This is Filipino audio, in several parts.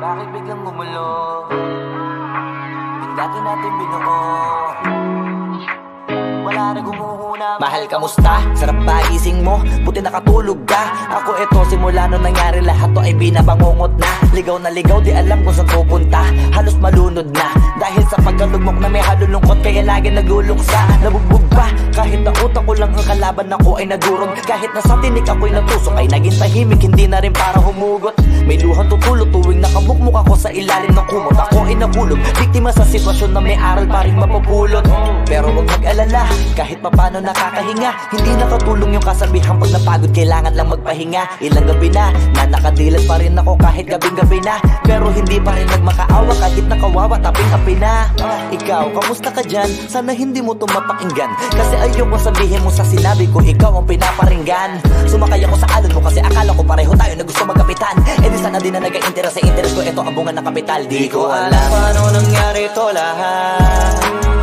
Bakit biglang gumulo? Yung dati natin binuo, wala na gumuhuna. Mahal, kamusta? Sarap ba gising mo? Buti nakatulog ka. Ako eto, simula nung nangyari lahat to ay binabangungot na. Ligaw na ligaw, di alam kung saan pupunta. Halos malunod na dahil sa pagkalugmok na may halulungkot, kaya lagi nagluluksa. Nabugbog pa, kahit na utak ko lang ang kalaban ako ay nadurog. Kahit na sa tinik ako'y natusok, ay naging tahimik, hindi na rin para humugot. May luhang tutulog tuwing nakabukmuk ako sa ilalim ng kumot. Ako ay nahulog, biktima sa sitwasyon na may aral pa rin mapupulot. Pero huwag mag-alala, kahit papano nakakahinga. Hindi nakatulong yung kasabihan, pag napagod kailangan lang magpahinga. Ilang gabi na nakadilat pa rin ako kahit gabing-gabi na. Pero hindi pa rin nagmakaawa kahit nakawawa, taping-api na. Ikaw, kamusta ka dyan? Sana hindi mo ito mapakinggan, kasi ayoko sabihin mo sa sinabi ko ikaw ang pinaparinggan. Sumakay ako sa alon mo kasi akala ko pareho tayo na gusto magkapitan. E di sana din na nag-interest sa interest ko, ito ang bunga ng kapital. Di ko alam paano nangyari to lahat.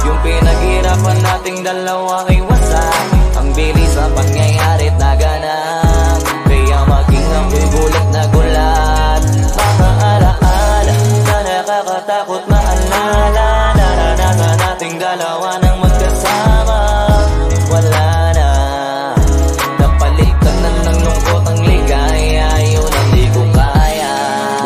Yung pinaghirapan nating dalawa ay wasak. Ang bilis sa pangyayari't naganap, kaya maging ako'y gulat na gulat. Mga alaala na nakakatakot maalala. Naranasan nating dalawa nang magkasama. Wala na, napalitan na ng lungkot ang ligaya. Yun ang di ko kaya.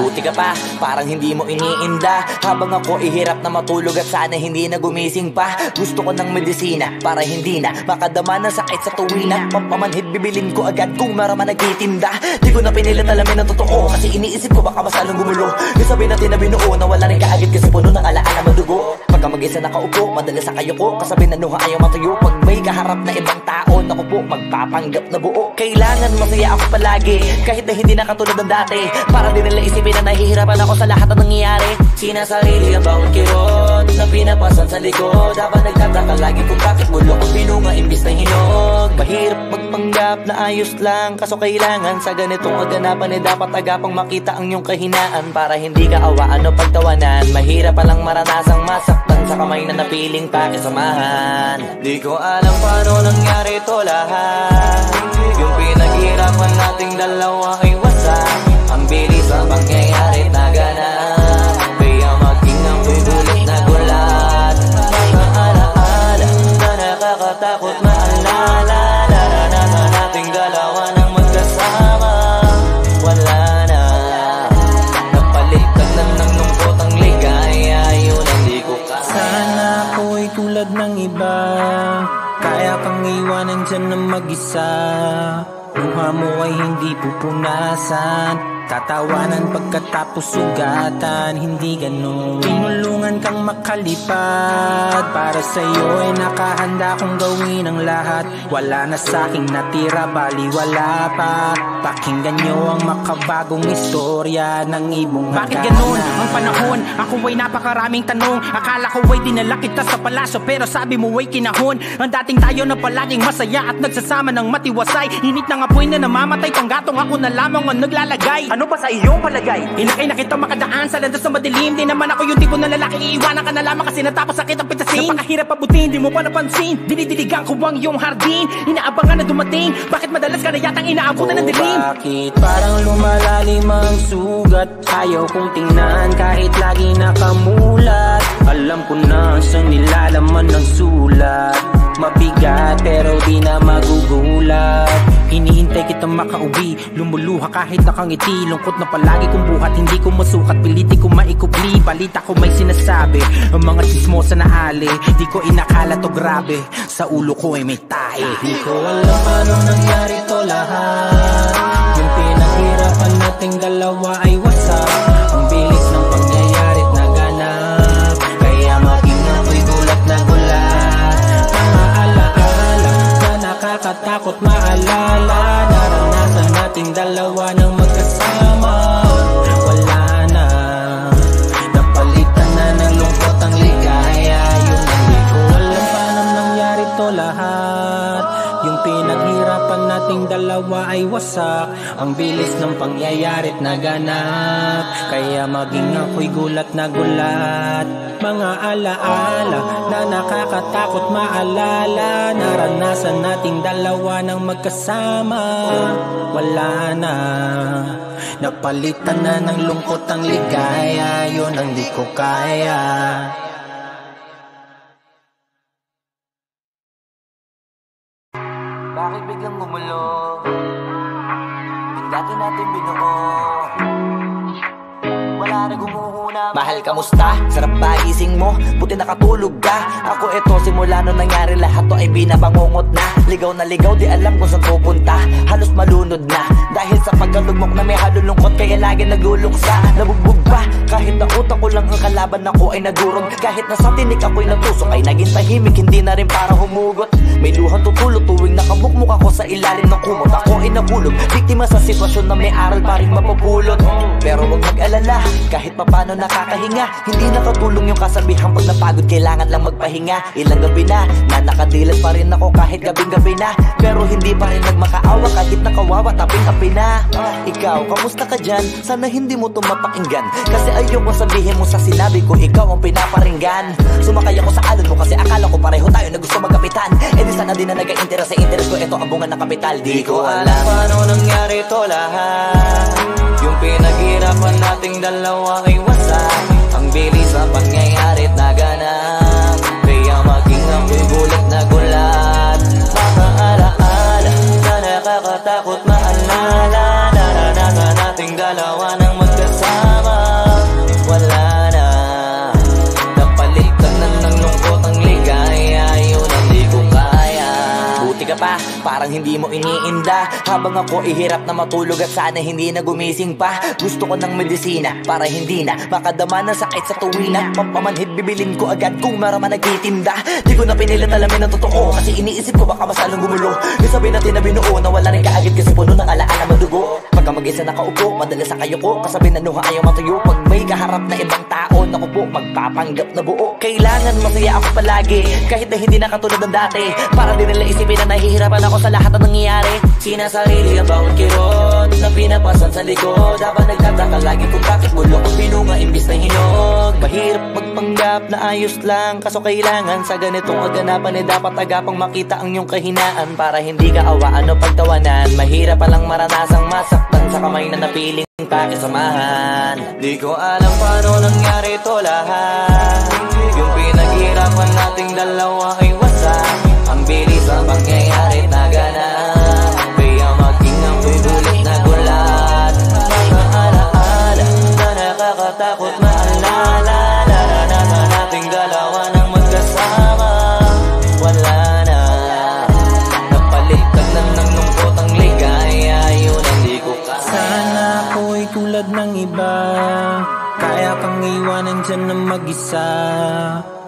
Buti ka pa, parang hindi mo iniinda. Habang ako ihirap na matulog at sana hindi na gumising pa. Gusto ko ng medisina para hindi na makadama ng sakit sa tuwina. Pampamanhid bibilin ko agad kung maraman nagtitinda. Di ko na pinilit alamin ang totoo, kasi iniisip ko baka masalong gumulo. Yung sabi natin na binuo na wala rin kaagad kasi puno ng alaala madugo. Pagka mag-isa nakaupo, madalas sa kayo ko, kasabi na nuha ayaw matuyo. Pag may kaharap na ibang tao, naku po, magpapanggap na buo. Kailangan masaya ako palagi, kahit na hindi na katulad ng dati. Para din nila isipin na nahihirapan ako sa lahat ng nangyayari. Sinasarili ang bawat kirot na pinapasan sa likod, habang nagtataka lagi kung bakit mulo ang pinunga imbis na hinog. Mahirap magpanggap na ayos lang, kaso kailangan sa ganitong kaganapan dapat agapang makita ang iyong kahinaan, para hindi ka awaan o pagtawanan. Mahirap palang maranasang masaktan sa kamay na napiling pakisamahan. Di ko alam paano nangyari to lahat. Yung pinaghirapan nating dalawa ay wasak. Ang bilis ang pangyayari naganap, kaya maging ako'y gulat na gulat. Mga alaala na nakakatakot maalala. Naranasan nating dalawa nang magkasama. Wala na, napalitan na ng lungkot ang ligaya. Yun ang di ko kaya. Sana ako'y tulad ng iba, kaya kang iwanan dyan na mag-isa. Luha mo ay hindi pupunasan, tatawanan pagkatapos sugatan. Hindi ganun, tinulungan kang makalipad. Para sa'yo ay nakahanda kong gawin ang lahat. Wala na sa'king natira, bali wala pa. Pakinggan nyo ang makabagong istorya ng ibong hagana. Bakit ganun ang panahon? Ako ay napakaraming tanong. Akala ko ay dinala kita sa palasyo, pero sabi mo ay kinahon. Ang dating tayo na palaging masaya at nagsasama ng matiwasay. Init ng apoy na namamatay, panggatong ako na lamang ang naglalagay. Ano ba sa iyong palagay? Inakay na kita makadaan sa landas na madilim. Di naman ako yung tipo na lalaki, iiwanan ka na lamang kasi natapos sakit ang pitasin. Napakahirap pabutin, di mo pa napansin. Dinidiligan ko ang iyong hardin, inaabangan na dumating. Bakit madalas ka na yatang inaabutan ng dilim? Bakit parang lumalalim ang sugat? Ayaw kong tingnan kahit lagi nakamulat. Alam ko na sa nilalaman ng sulat. Mabigat pero di na magugulat. Hinihintay kitang makauwi, lumuluha kahit nakangiti. Lungkot na palagi kong buhat, hindi ko masukat. Piliti ko maikubli, balita ko may sinasabi. Ang mga chismosa na ali, di ko inakala to grabe. Sa ulo ko ay may tahi. Di ko alam paano nangyari to lahat. Yung pinaghirapan nating dalawa ay wasak. Ang bilis ng pangyayari't naganap, kaya maging ako'y gulat na gulat. Mga alaala na nakakatakot maalala. Naranasan nating dalawa nang magkasama. Wala na, napalitan na ng lungkot ang ligaya. Yun ang di ko alam paano nangyari to lahat. Yung pinaghirapan nating dalawa ay wasak. Ang bilis ng pangyayari't naganap, kaya maging ako'y gulat na gulat. Mga alaala na nakakatakot maalala. Naranasan nating dalawa nang magkasama. Wala na, napalitan na ng lungkot ang ligaya. yun ang di ko kaya. Bakit biglang gumulo? Yung dati natin binuo, wala na gumuhuna. Mahal, kamusta? Sarap ba gising mo? Buti nakatulog ka. Ako eto, simula nung nangyari lahat to ay binabangungot na. Ligaw na ligaw, di alam kung saan pupunta. Halos malunod na dahil sa pagkalugmok na may halulungkot, kaya lagi nagluluksa. Nabugbog pa, kahit na utak ko lang ang kalaban, ako ay nagurog. Kahit na sa tinik ako'y natusok, ay naging tahimik, hindi na rin para humugot. May luhang tutulog tuwing nakabukmuk ako sa ilalim ng kumot. Ako ay nahulog, biktima sa sitwasyon na may aral pa rin mapupulot. Pero huwag mag-alala, kahit papano nakakahinga. Hindi nakatulong yung kasabihan, pag napagod kailangan lang magpahinga. Ilang gabi na nakadilat pa rin ako kahit gabing-gabi na. Pero hindi pa rin nagmakaawa kahit nakawawa, taping-api na. Ikaw, kamusta ka dyan? Sana hindi mo tumapakinggan, kasi ayoko sabihin mo sa sinabi ko, ikaw ang pinaparinggan. Sumakay ako sa alon mo kasi akala ko pareho tayo na gusto magkapitan. Eh di sana din na nag-interest sa interest ko, ito ang bunga ng kapital. Di ko alam paano nangyari to lahat. Yung pinaghirapan nating dalawa ay wasak. Ang bilis sa pangyayarit na ganap, kaya maging ako'y gulat na gulat. Mga alaala na nakakatakot maalala. Naranasan nating dalawa ng magkasama. Wala na, napalitan na ng lungkot ang ligaya. Yun ang di ko kaya. Buti ka pa, parang hindi mo iniinda. Habang ako ihirap na matulog at sana hindi na gumising pa. Gusto ko ng medisina para hindi na makadama ng sakit sa tuwina. Pampamanhid bibilin ko agad kung maraman nagtitinda. Di ko na pinilit alamin ang totoo, kasi iniisip ko baka mas lalong gumulo. Yung sabi natin na binuo na wala rin kaagad, kasi puno ng alaala madugo. Pagka mag-isa nakaupo, madalas sa kayo ko, kasabi na nuha ayaw matuyo. Pag may kaharap na ibang tao, naku po, magpapanggap na buo. Kailangan masaya ako palagi, kahit na hindi na katulad ng dati. Para din nila isipin na nahihirapan ako sa lahat ng nangyayari. Sinasarili ang bawat kirot na pinapasan sa likod, habang nagtataka lagi kung bakit bulok ang binunga imbis na hinog. Mahirap magpanggap na ayos lang, kaso kailangan sa ganitong kaganapan dapat agapang makita ang iyong kahinaan, para hindi ka awaan o pagtawanan. Mahirap palang maranasang masaktan sa kamay na napiling pakisamahan. Di ko alam paano nangyari to lahat. Yung pinaghirapan nating dalawa ay wasak. Ang bilis sa pangyayari na ganap, kaya maging ako'y gulit na gulat. Mga alaala na nakakatakot maalala. Naranasan nating dalawa ng magkasama. Wala na, napalitan na ng lungkot ang ligaya. Yun ang di ko kaya. Sana ako'y tulad ng iba, kaya kang iwanan dyan na mag-isa.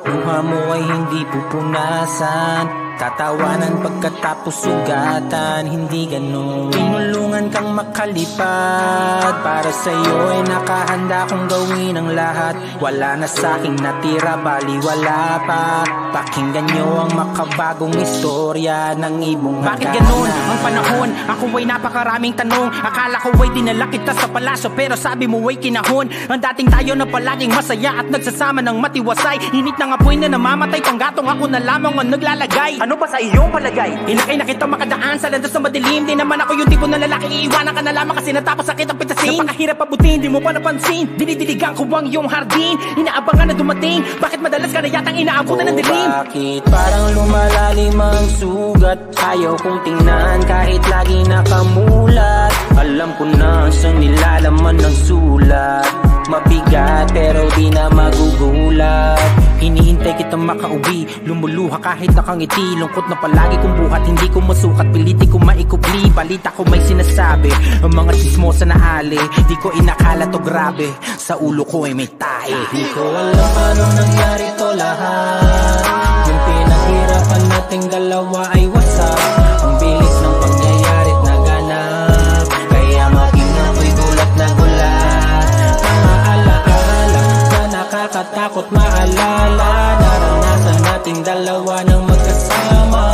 Luha mo ay hindi pupunasan, tatawanan pagkatapos sugatan. Hindi ganun, tinulungan kang makalipad. Para sa'yo ay nakahanda kong gawin ang lahat. Wala na sa'king natira, bali wala pa. Pakinggan nyo ang makabagong istorya ng ibong hagana. Bakit ganun ang panahon? Ako ay napakaraming tanong. Akala ko ay dinala kita sa palasyo, pero sabi mo ay kinahon. Ang dating tayo na palaging masaya at nagsasama ng matiwasay. Init ng apoy na namamatay, panggatong ako na lamang ang naglalagay. Ano ba sa iyong palagay? Inakay na kita makadaan sa landas na madilim. Di naman ako yung tipo na lalaki, iiwanan ka na lamang kasi natapos sakit ang pitasin. Napakahirap pabutin, di mo pa napansin. Dinidiligan ko ang iyong hardin, inaabangan na dumating. Bakit madalas ka na yatang inaabutan ng dilim? Bakit parang lumalalim ang sugat? Ayaw kong tingnan kahit lagi nakamulat. Alam ko na sa nilalaman ng sulat. Mabigat pero di na magugulat. Hinihintay kitang makauwi, lumuluha kahit nakangiti. Lungkot na palagi kong buhat, hindi ko masukat, piliti ko maikubli. Balita ko may sinasabi, ang mga chismosa na ali. Di ko inakala to grabe, sa ulo ko ay may tae. Di ko alam paano nangyari to lahat. Yung pinaghirapan nating dalawa ay wasak. Ang bilis ng pangyayari't naganap, kaya maging ako'y gulat na gulat. Mga alaala na nakakatakot maalala. Naranasan nating dalawa ng magkasama.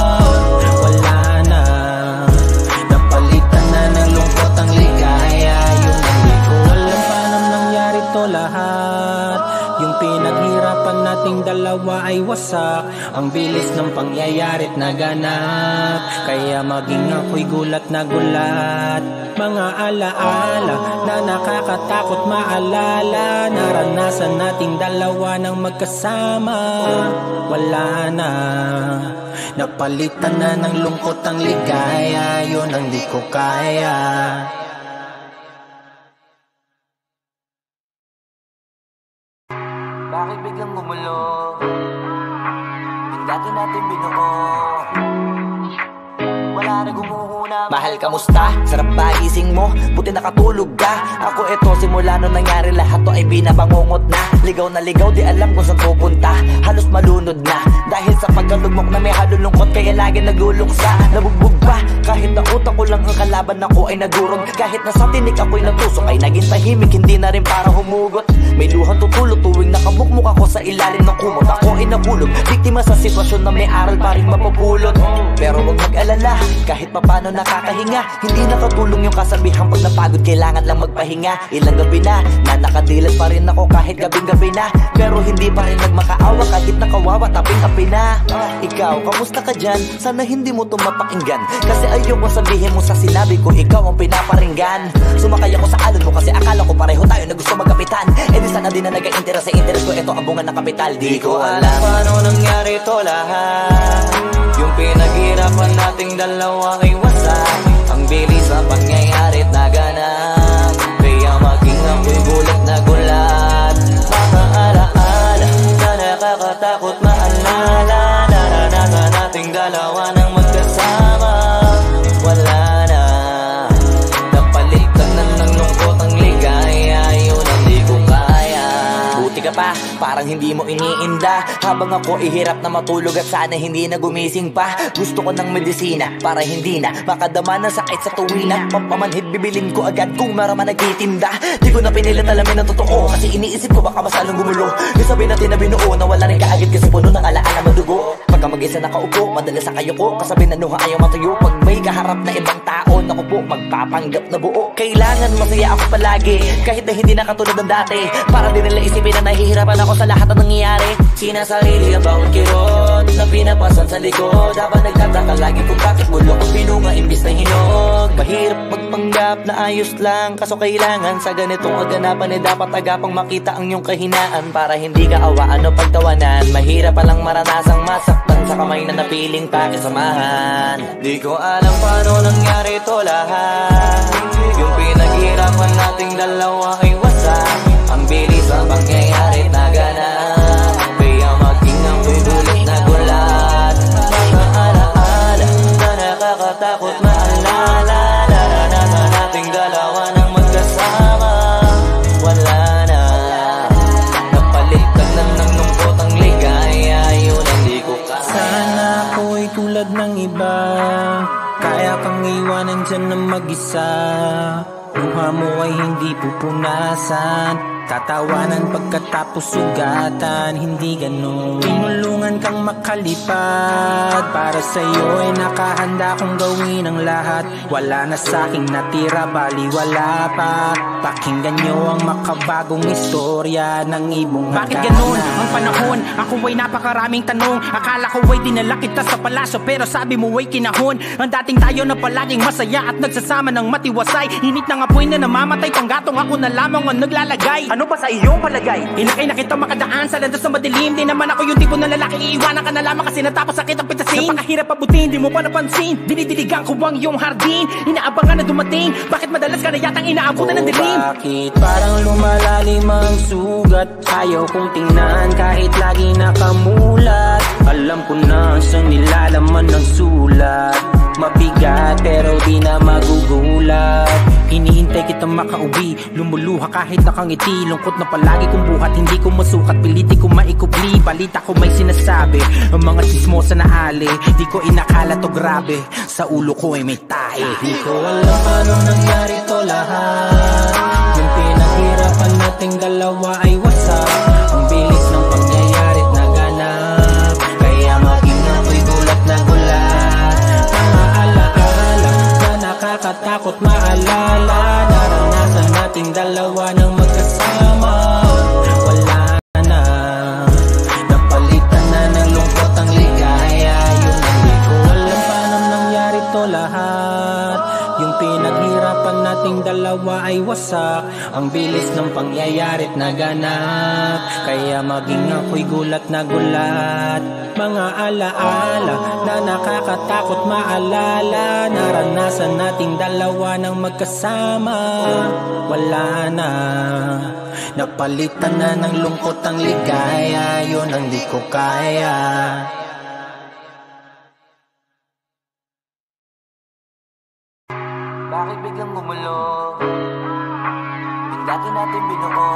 Wala na, napalitan na ng lungkot ang ligaya. Yun ang di ko alam paano nangyari to lahat. Yung pinaghirapan nating dalawa ay wasak. Ang bilis ng pangyayari't naganap, kaya maging ako'y gulat na gulat. Mga alaala na nakakatakot maalala, naranasan nating dalawa ng magkasama. Wala na, napalitan na ng lungkot ang ligaya. Yun ang di ko kaya. Bakit biglang gumulo? Yung dati natin binuo, wala na gumuhuna. Mahal, kamusta? Sarap ba gising mo? Buti nakatulog ka. Ako eto, simula nung nangyari lahat to ay binabangungot na. Ligaw na ligaw, di alam kung saan pupunta. Halos malunod na dahil sa pagkalugmok na may halulungkot, kaya lagi nagluluksa. Nabugbog pa kahit na utak ko lang ang kalaban, ako ay nagurog. Kahit nasa tinik ako'y natusok, ay naging tahimik, hindi na rin para humugot. May luhang tutulog tuwing nakabukmuk ako sa ilalim ng kumot. Ako ay nahulog, biktima sa sitwasyon na may aral pa rin mapupulot. Pero huwag mag-alala, kahit papano nakakahinga. Hindi nakatulong yung kasabihan, pag napagod kailangan lang magpahinga. Ilang gabi na nakadilat pa rin ako kahit gabing-gabi na, pero hindi pa rin nagmakaawa kahit nakawawa taping-api na. Ikaw, kamusta ka dyan? Sana hindi mo ito mapakinggan, kasi ayoko sabihin mo sa sinabi ko ikaw ang pinaparinggan. Sumakay ako sa alon mo kasi akala ko pareho tayo na gusto magkapitan. Eh di sana din na nag-interest sa interest ko, ito ang bunga ng kapital. Di ko alam paano nangyari to lahat. Yung pinaghirapan nating dalawa ay wasak. Ang bilis sa pangyayari't naganap, kaya maging ako'y gulat na gulat. Mga alaala na nakakatakot maalala, naranasan nating dalawa ng magkasama. Wala na, napalitan na ng lungkot ang ligaya. Yun ang di ko kaya. Buti ka pa, parang hindi mo iniinda. Habang ako ihirap na matulog at sana hindi na gumising pa. Gusto ko ng medisina para hindi na makadama ng sakit sa tuwina. Pampamanhid bibilin ko agad kung maraman nagtitinda. Di ko na pinilit alamin ang totoo, kasi iniisip ko baka mas lalong gumulo. Yung sabi natin na binuo na wala rin kaagad kasi puno ng alaala madugo. Pagka mag-isa nakaupo, madalas sa kayo ko, kasabi na nuha ayaw matuyo. Pag may kaharap na ibang tao, naku po, magpapanggap na buo. Kailangan masaya ako palagi, kahit na hindi na katulad ng dati. Para din nila isipin na nahihirapan ako sa lahat ng nangyayari. Sinasarili ang bawat kirot na pinapasan sa likod, habang nagtataka lagi kung bakit bulok ang pinunga imbis na hinog. Mahirap magpanggap na ayos lang, kaso kailangan sa ganitong kaganapan dapat agapang makita ang iyong kahinaan, para hindi ka awaan o pagtawanan. Mahirap palang maranasang masaktan sa kamay na napiling pakisamahan. Di ko alam paano nangyari to lahat. Yung pinaghirapan nating dalawa ay wasak. Ang bilis ang pangyayari't naganap, kaya maging ako'y gulat na gulat. Mga alaala na nakakatakot maalala, naranasan nating dalawa ng magkasama. Wala na, napalitan na ng lungkot ang ligaya. Yun ang di ko kaya. Sana ako'y tulad ng iba, kaya kang iwanan dyan ng mag-isa. Luha mo ay hindi pupunasan, tatawanan pagkatapos sugatan. Hindi ganun, tinulungan kang makalipad. Para sa'yo ay nakahanda kong gawin ang lahat. Wala na sa'king natira, bali wala pa. Pakinggan nyo ang makabagong istorya ng ibong Bakit ganun ang panahon? Ako ay napakaraming tanong. Akala ko ay dinala kita sa palasyo, pero sabi mo ay kinahon. Ang dating tayo na palaging masaya at nagsasama ng matiwasay. Init ng apoy na namamatay, panggatong ako na lamang ang naglalagay. Ano ba sa iyong palagay? Inakay na kita makadaan sa landas na madilim. Di naman ako yung tipo na lalaki, iiwanan ka na lamang kasi natapos sakit ang pitasin. Napakahirap abutin, di mo pa napansin. Dinidiligan ko ang iyong hardin, inaabangan na dumating. Bakit madalas ka na yatang inaabutan ng dilim? Bakit parang lumalalim ang sugat? Ayaw kong tingnan kahit lagi nakamulat. Alam ko na sa nilalaman ng sulat. Mabigat pero di na magugulat. Hinihintay kitang makauwi, lumuluha kahit nakangiti. Lungkot na palagi kong buhat, hindi ko masukat. Piliti ko maikupli, balita ko may sinasabi. Ang mga chismosa na ali, di ko inakala to grabe. Sa ulo ko ay may tae. Di ko alam paano nangyari to lahat. Yung pinaghirapan nating dalawa ay wasak. Ang bilis ng pangyayari't naganap, kaya maging ako'y gulat na gulat. Mga alaala na nakakatakot maalala, naranasan nating dalawa ng magkasama. Wala na, Ang bilis ng pangyayari't naganap, kaya maging ako'y gulat na gulat. Mga alaala na nakakatakot maalala, naranasan nating dalawa ng magkasama. Wala na, napalitan na ng lungkot ang ligaya, yun ang di ko kaya. Bakit biglang gumulo? Yung dati natin binuo,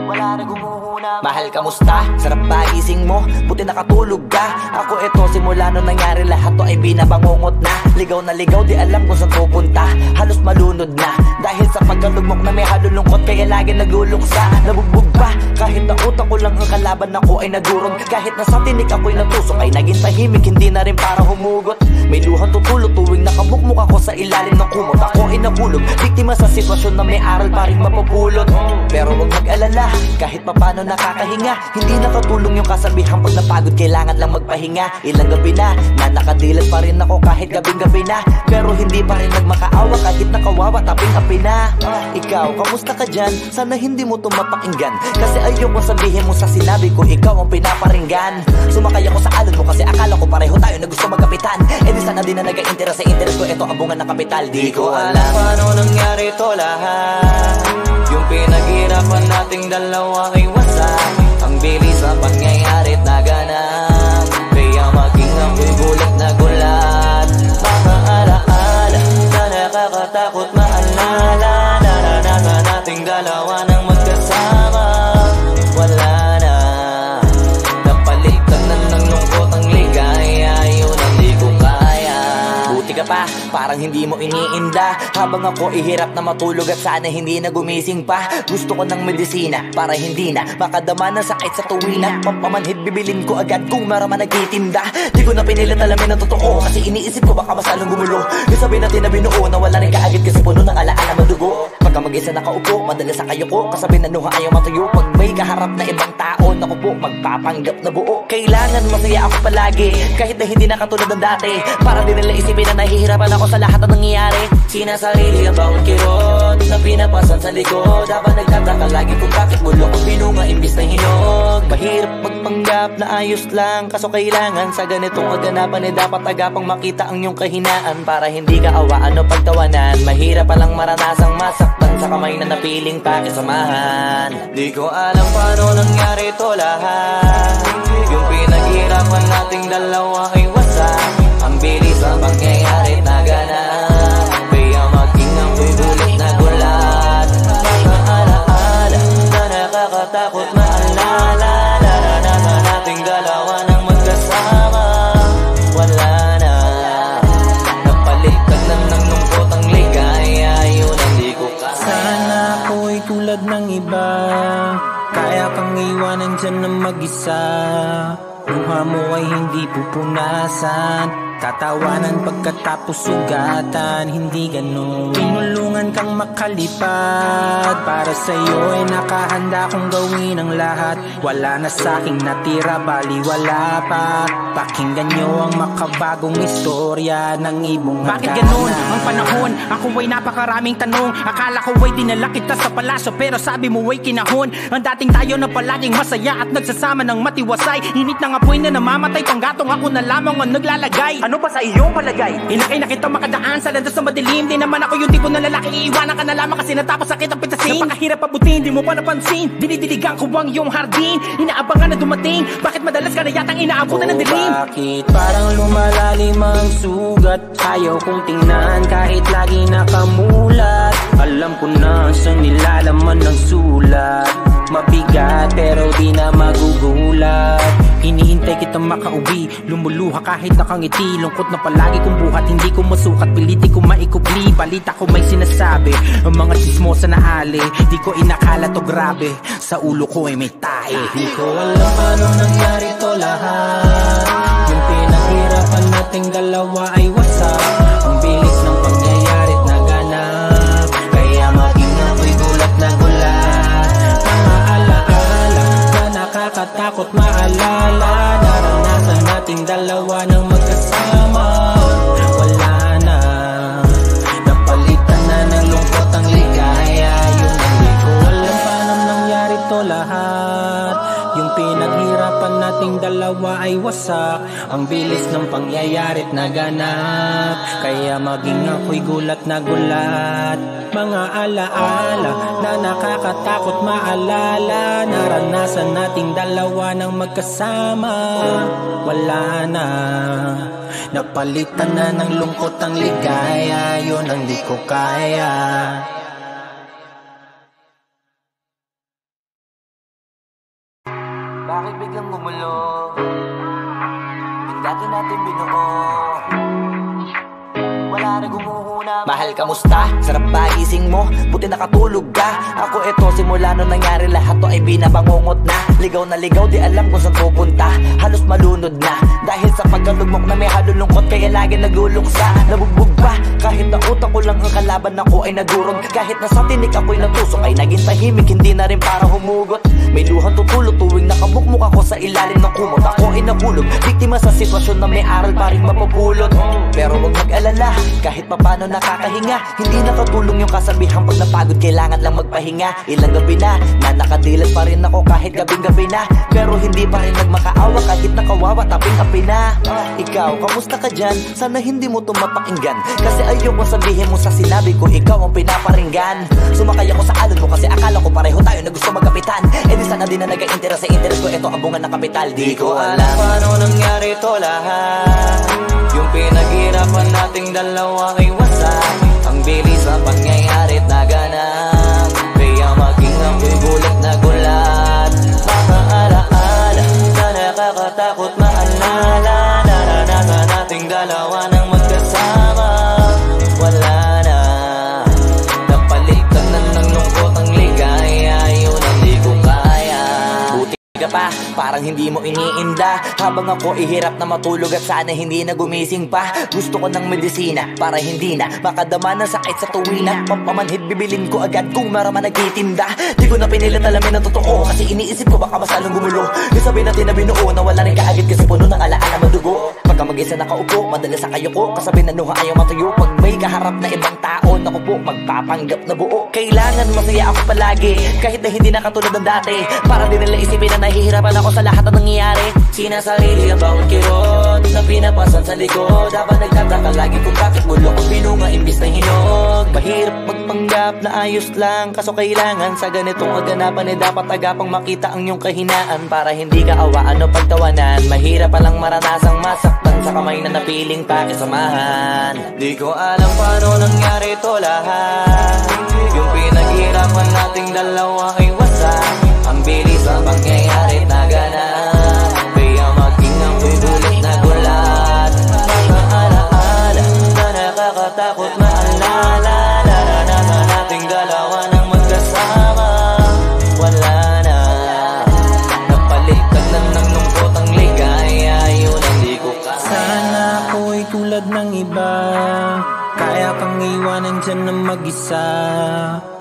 wala na gumuhuna. Mahal, kamusta? Sarap ba gising mo? Buti nakatulog ka. Ako eto, simula nung nangyari lahat to ay binabangungot na. Ligaw na ligaw, di alam kung saan pupunta. Halos malunod na dahil sa pagkalugmok na may halulungkot, kaya lagi nagluluksa. Nabugbog pa kahit na utak ko lang ang kalaban, ako ay nagurog. Kahit na sa tinik ako'y natusok, ay naging tahimik, hindi na rin para humugot. May luhang tutulog tuwing nakabukmuk ako sa ilalim ng kumot. Ako ay nahulog, biktima sa sitwasyon na may aral pa rin mapupulot. Pero huwag mag-alala, kahit papano nakakahinga. Hindi nakatulong yung kasabihan, pag napagod kailangan lang magpahinga. Ilang gabi na nakadilat pa rin ako kahit gabing-gabi na, pero hindi pa rin nagmakaawa kahit nakawawa taping-api na. Ikaw, kamusta ka dyan? Sana hindi mo ito mapakinggan, kasi ayoko sabihin mo sa sinabi ko ikaw ang pinaparinggan. Sumakay ako sa alon mo kasi akala ko pareho tayo na gusto magkapitan. Eh di sana din na nag-interest sa interest ko, ito ang bunga ng kapital. Di ko alam paano nangyari to lahat, yung pinaghirapan nating dalawa ay wasak. Ang bilis sa pangyayari't naganap, kaya maging ako'y gulat na gulat. Mga alaala na nakakatakot maalala, naranasan nating dalawa ng magkasama. Wala na, napalitan na ng lungkot ang ligaya, yun ang di ko kaya. Buti ka pa, parang hindi mo iniinda, habang ako ihirap na matulog at sana hindi na gumising pa. Gusto ko ng medisina para hindi na makadama ng sakit sa tuwina. Pampamanhid bibilin ko agad kung maraman nagtitinda. Di ko na pinilit alamin ang totoo, kasi iniisip ko baka mas lalong gumulo. Yung sabi natin na binuo na wala rin kaagad, kasi puno ng alaala madugo. Pagka mag-isa nakaupo, madalas sa kayo ko, kasabi na nuha ayaw matuyo. Pag may kaharap na ibang tao, naku po, magpapanggap na buo. Kailangan masaya ako palagi, kahit na hindi na katulad ng dati. Para din nila isipin na nahihirapan ako sa lahat ng nangyayari. Sinasarili ang bawat kirot na pinapasan sa likod, habang nagtataka lagi kung bakit bulok ang binunga imbis na hinog. Mahirap magpanggap na ayos lang, kaso kailangan sa ganitong kaganapan dapat agapang makita ang iyong kahinaan, para hindi ka awaan o pagtawanan. Mahirap palang maranasang masaktan sa kamay na napiling pakisamahan. Di ko alam paano nangyari to lahat, yung pinaghirapan nating dalawa ay wasak. Ang bilis ang pangyayari't naganap, kaya maging ako'y gulat na gulat. Mga alaala na nakakatakot maalala, naranasan nating dalawa ng magkasama. Wala na, napalitan na ng lungkot ang ligaya, yun ang di ko kaya. Sana ako'y tulad ng iba, kaya kang iwanan dyan ng mag-isa. Luha mo ay hindi pupunasan, tatawanan pagkatapos sugatan, hindi ganun. Tinulungan kang makalipad, para sa'yo ay nakahanda kong gawin ang lahat. Wala na sa'king natira, bali wala pa. Pakinggan nyo ang makabagong istorya ng ibong hagana. Bakit ganun ang panahon? Ako ay napakaraming tanong. Akala ko ay dinala kita sa palasyo, pero sabi mo ay kinahon. Ang dating tayo na palaging masaya at nagsasama ng matiwasay. Init ng apoy na namamatay, panggatong ako na lamang ang naglalagay. Ano ba sa iyong palagay? Inakay na kita makadaan sa landas na madilim. Di naman ako yung tipo na lalaki, iiwanan ka na lamang kasi natapos sakit ang pitasin. Napakahirap pabutin, di mo pa napansin. Dinidiligan ko ang iyong hardin, inaabangan na dumating. Bakit madalas ka na yatang inaabutan ng dilim? Bakit parang lumalalim ang sugat? Ayaw kong tingnan kahit lagi nakamulat. Alam ko na sa nilalaman ng sulat. Mabigat pero di na magugulat. Hinihintay kitang makauwi, lumuluha kahit nakangiti. Lungkot na palagi kong buhat, hindi ko masukat, piliti ko maikupli. Balita ko may sinasabi, ang mga chismosa na ali. Di ko inakala to grabe, sa ulo ko ay may tae. Di ko alam paano nangyari to lahat, yung pinaghirapan nating dalawa ay wasak. Ang bilis ng pangyayari't naganap, kaya maging ako'y gulat na gulat. Mga alaala na nakakatakot maalala, naranasan nating dalawa ng magkasama. Wala na, napalitan na ng lungkot ang narito lahat. Yung pinaghirapan nating dalawa ay wasak. Ang bilis ng pangyayari't naganap, kaya maging ako'y gulat na gulat. Mga alaala na nakakatakot maalala, naranasan nating dalawa ng magkasama. Wala na, napalitan na ng lungkot ang ligaya. Yun ang di ko kaya. Bakit biglang gumulo? Yung dati natin binuo, wala na gumuhuna. Mahal, kamusta? Sarap ba gising mo? Buti nakatulog ka. Ako eto, simula nung nangyari lahat to ay binabangungot na. Ligaw na ligaw, di alam kung saan pupunta. Halos malunod na dahil sa pagkalugmok na may halulungkot, kaya lagi nagluluksa. Nabugbog pa, kahit na utak ko lang ang kalaban, ako ay nagurog. Kahit na sa tinik ako'y natusok, ay naging tahimik, hindi na rin para humugot. May luhang tutulog tuwing nakabukmuk ako sa ilalim ng kumot. Ako ay nahulog, biktima sa sitwasyon na may aral pa rin mapupulot. Pero huwag mag-alala, kahit papano nakakahinga. Hindi nakatulong yung kasabihan, pag napagod kailangan lang magpahinga. Ilang gabi na nakadilat pa rin ako kahit gabing-gabi na. Pero hindi pa rin nagmakaawa kahit nakawawa, taping-api na. Ikaw, kamusta ka dyan? Sana hindi mo tumapakinggan, kasi ayoko sabihin mo sa sinabi ko, ikaw ang pinaparinggan. Sumakay ako sa alon mo kasi akala ko pareho tayo na gusto magkapitan. Eh di sana din na nag-interest sa interest ko, ito ang bunga ng kapital. Di ko alam paano nangyari to lahat. Yung pinaghirapan nating dalawa ay wasak. Ang bilis ng pangyayari't naganap, kaya maging ako'y gulat na gulat. Mga alaala na nakakatakot maalala, naranasan nating dalawa ng magkasama. Wala na, napalitan na ng lungkot ang ligaya. Yun ang di ko kaya. Buti ka pa, parang hindi mo iniinda. Habang ako ihirap na matulog at sana hindi na gumising pa. Gusto ko ng medisina para hindi na makadama ng sakit sa tuwina. Pampamanhid bibilin ko agad kung maraman nagtitinda. Di ko na pinilit alamin ang totoo, kasi iniisip ko baka mas lalong gumulo. Yung sabi natin na binuo na wala rin kaagad, kasi puno ng alaala madugo. Pagka mag-isa nakaupo, madalas sa kayo ko, kasabi na nuha ayaw matuyo. Pag may kaharap na ibang tao, naku po, magpapanggap na buo. Kailangan masaya ako palagi, kahit na hindi na katulad ng dati. Para din nila isipin na nahihirapan ako sa lahat ng nangyayari. Sinasarili ang bawat kirot na pinapasan sa likod, habang nagtataka lagi kung bakit mulo ko binunga imbis na hinog. Mahirap magpanggap na ayos lang, kaso kailangan sa ganitong kaganapan eh dapat agapang makita ang iyong kahinaan, para hindi ka awaan o pagtawanan. Mahirap palang maranasang masaktan sa kamay na napiling pakisamahan. Di ko alam paano nangyari to lahat. Yung pinaghirapan nating dalawa ay wasak. Ang bilis ang pangyayari naganap, kaya maging ako'y gulat na gulat. Mga alaala na nakakatakot maalala, naranasan nating dalawa ng magkasama. Wala na, napalitan na ng lungkot ang ligaya. Yun ang di ko kaya. Sana ako'y tulad ng iba, kaya kang iwanan dyan ng mag-isa.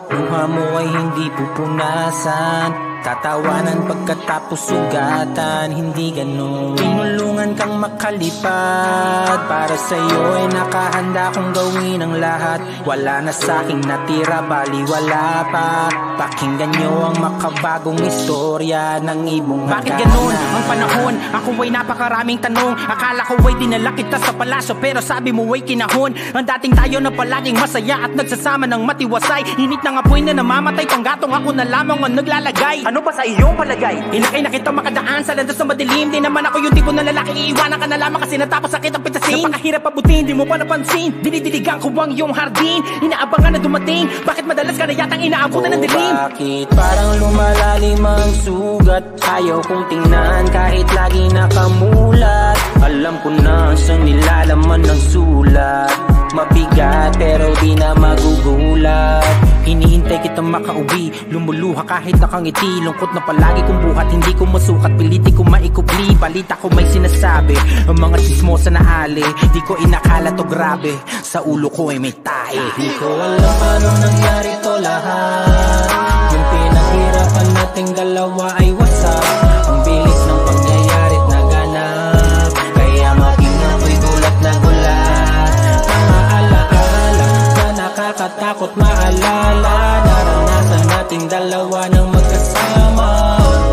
Luha mo ay hindi pupunasan, tatawanan pagkatapos sugatan. Hindi ganun, tinulungan kang makalipad. Para sa'yo ay nakahanda kong gawin ang lahat. Wala na sa'king natira, bali wala pa. Pakinggan nyo ang makabagong istorya ng ibong hagana. Bakit ganun ang panahon? Ako ay napakaraming tanong. Akala ko ay dinala kita sa palasyo, pero sabi mo ay kinahon. Ang dating tayo na palaging masaya at nagsasama ng matiwasay. Init ng apoy na namamatay, panggatong ako na lamang ang naglalagay. Ano pa sa iyong palagay? Inakay na kita makadaan sa landas na madilim. Di naman ako yung tipo na lalaki, iiwanan ka na lamang kasi natapos sakit ang pitasin. Napakahirap pabutin, di mo pa napansin. Dinidiligan ko ang iyong hardin, inaabangan na dumating. Bakit madalas ka na yatang inaabutan ng dilim? Bakit parang lumalalim ang sugat? Ayaw kong tingnan kahit lagi nakamulat. Alam ko na siyang nilalaman ng sulat. Mabigat pero di na magugulat. Hinihintay kitang makauwi, lumuluha kahit nakangiti. Lungkot na palagi kong buhat, hindi ko masukat, piliti ko maikubli. Balita ko may sinasabi, ang mga chismosa na ali. Di ko inakala to grabe, sa ulo ko ay may tae. Di ko alam paano nangyari to lahat. Yung pinaghirapan nating dalawa ay wasak. Ang bilis ng pangyayari't naganap, kaya maging ako'y gulat na gulat. Mga alaala na nakakatakot maalala, naranasan nating dalawa ng magkasama.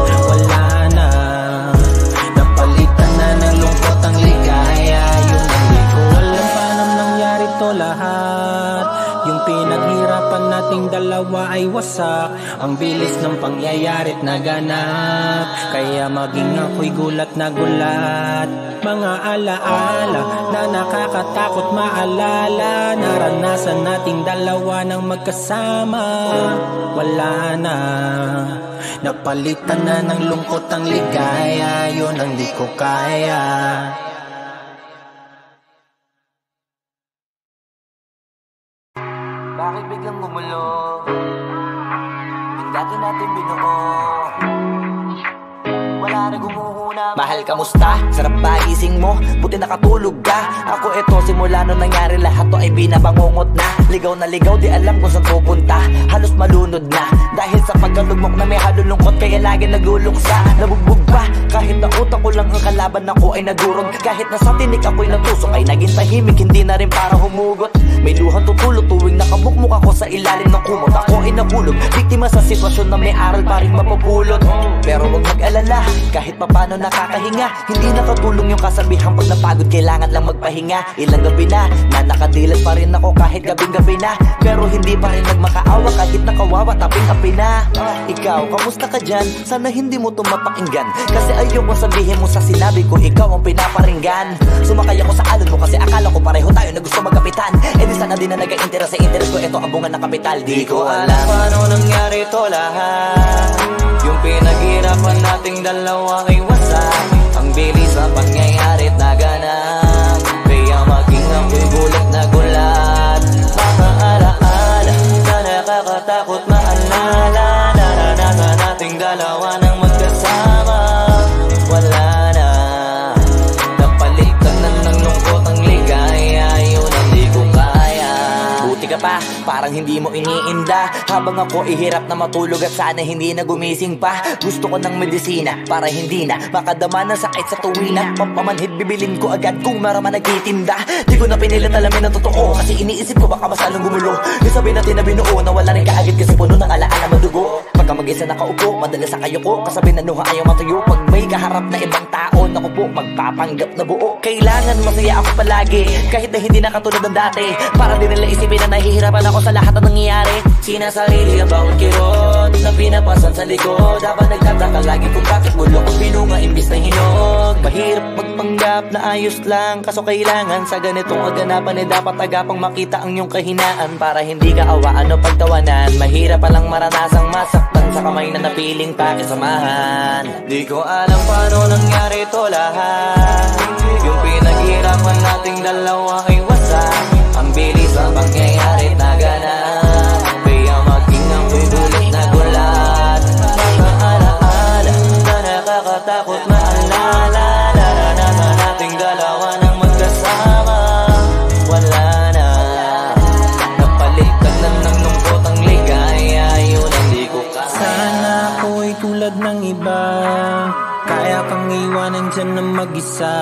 Wala na, napalitan na ng lungkot ang ligaya. Yung hindi ko alam paano nangyari to lahat. Yung pinaghirapan nating dalawa ay wasak. Ang bilis ng pangyayari't naganap, kaya maging ako'y gulat na gulat. Mga alaala na nakakatakot maalala, naranasan nating dalawa ng magkasama. Wala na, napalitan na ng lungkot ang ligaya. Yun ang di ko kaya. Bakit biglang gumulo? Yung dati natin binuo, wala na gumuhuna. Mahal, kamusta? Sarap ba gising mo? Buti nakatulog ka. Ako eto, simula nung nangyari lahat to ay binabangungot na. Ligaw na ligaw, di alam kung saan pupunta. Halos malunod na dahil sa pagkalugmok na may halulungkot, kaya lagi nagluluksa. Nabugbog pa, kahit na utak ko lang ang kalaban ako ay nagurog. Kahit na sa tinik ako'y natusok ay naging tahimik, hindi na rin para humugot. May luhang tutulog tuwing nakabukmuk ako sa ilalim ng kumot. Ako ay nahulog, biktima sa sitwasyon na may aral pa rin mapupulot. Pero huwag mag-alala, kahit papano nakakahinga. Hindi nakatulong yung kasabihan, pag napagod kailangan lang magpahinga. Ilang gabi na nakadilat pa rin ako kahit gabing-gabi na. Pero hindi pa rin nagmakaawa kahit nakawawa taping-api na. Ikaw, kamusta ka dyan? Sana hindi mo tumapakinggan, kasi ayoko sabihin mo sa sinabi ko ikaw ang pinaparinggan. Sumakay ako sa alon mo kasi akala ko pareho tayo na gusto magkapitan. Eh di sana di na nag-interest sa interest ko, ito ang bunga ng kapital. Di ko alam paano nangyari to lahat. Yung pinaghirapan nating dalawa ay wasak. Ang bilis sa pangyayari't naganap, kaya maging ako'y gulat na gulat. Mga alaala na nakakatakot maalala, naranasan nating dalawa ng magkasama. Wala na, napalitan na ng lungkot ang ligaya. Yun ang di ko kaya. Buti ka pa, parang hindi mo iniinda. Habang ako ihirap na matulog at sana hindi na gumising pa. Gusto ko ng medisina para hindi na makadama ng sakit sa tuwina. Pampamanhid bibilin ko agad kung marama nagtitinda. Di ko na pinilit alamin ang totoo, kasi iniisip ko baka masalong gumulo. Yung sabi natin na binuo, nawala rin kaagad kasi puno ng alaala madugo. Pagka mag-isa nakaupo, madalas sa kayo ko, kasabi na nuha ayaw matuyo. Pag may kaharap na ibang tao, naku po, magpapanggap na buo. Kailangan masaya ako palagi, kahit na hindi na katulad ng dati. Para din nila isipin na nahihirapan ako sa lahat ng nangyayari. Sinasarili ang bawat kirot na pinapasan sa likod, habang nagtataka lagi kung bakit mulo kung pinunga imbis na hinog. Mahirap magpanggap na ayos lang, kaso kailangan sa ganitong aganapan eh dapat agapang makita ang iyong kahinaan, para hindi ka awaan o pagtawanan. Mahirap palang maranasang masaktan sa kamay na napiling pakisamahan. Di ko alam paano nangyari to lahat. Yung pinaghirapan nating dalawa ay wasak. Ang bilis ang pangyayari't naganap, kaya maging ako'y gulat na gulat. Mga alaala na nakakatakot maalala, naranasan nating dalawa ng magkasama. Wala na, napalitan na ng lungkot ang ligaya. Yun ang di ko kaya. Sana ako'y tulad ng iba, kaya kang iwanan dyan na mag-isa.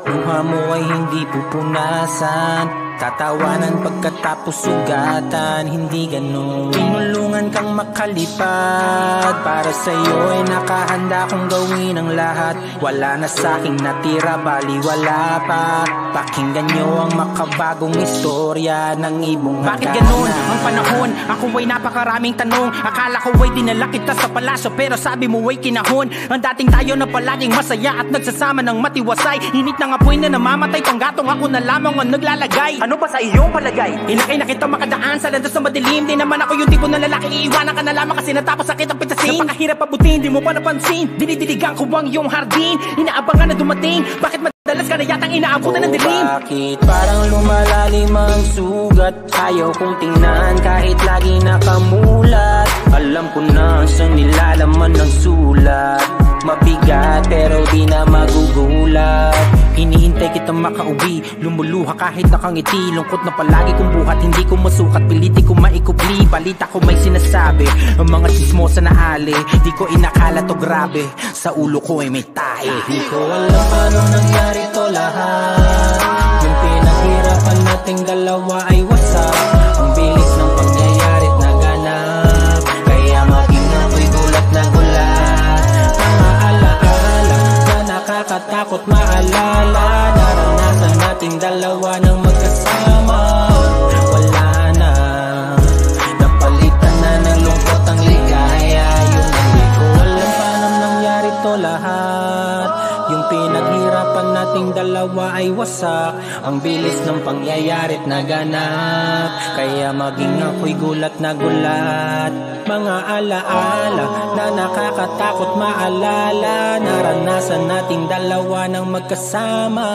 Luha mo ay hindi pupunasan, tatawanan pagkatapos sugatan. Hindi ganun, tinulungan kang makalipad. Para sa'yo ay nakahanda kong gawin ang lahat. Wala na sa'king natira, bali wala pa. Pakinggan nyo ang makabagong istorya ng ibong hagana. Bakit ganun ang panahon? Ako ay napakaraming tanong. Akala ko ay dinala kita sa palasyo, pero sabi mo ay kinahon. Ang dating tayo na palaging masaya at nagsasama ng matiwasay. Init ng apoy na namamatay, panggatong ako na lamang ang naglalagay. Ano ba sa iyong palagay? Inakay na kita makadaan sa landas na madilim. Di naman ako yung tipo na lalaki, iiwanan ka na lamang kasi natapos sakit ang pitasin. Napakahirap pabutin, di mo pa napansin. Dinidiligan ko ang iyong hardin, inaabangan na dumating. Bakit madalas ka na yatang inaabutan ng dilim? Bakit parang lumalalim ang sugat? Ayaw kong tingnan kahit lagi nakamulat. Alam ko na sa nilalaman ng sulat. Mabigat pero di na magugulat. Hinihintay kitang makauwi, lumuluha kahit nakangiti. Lungkot na palagi kong buhat, hindi ko masukat, piliti ko maikubli. Balita ko may sinasabi, ang mga sismosa na ali. Di ko inakala to grabe, sa ulo ko ay may tae. Di ko alam paano nangyari to lahat. Yung pinaghirapan nating dalawa ay wasak. Ang bilis ng pangyayari't naganap, kaya maging dalawa nang magkasama. Wala na, napalitan na ng lungkot ang ligaya. Yun ang di ko alam paano nangyari to lahat. Yung pinaghirapan nating dalawa ay wasak. Ang bilis ng pangyayari't naganap, kaya maging ako'y gulat na gulat. Mga alaala na nakakatakot maalala, naranasan nating dalawa nang magkasama.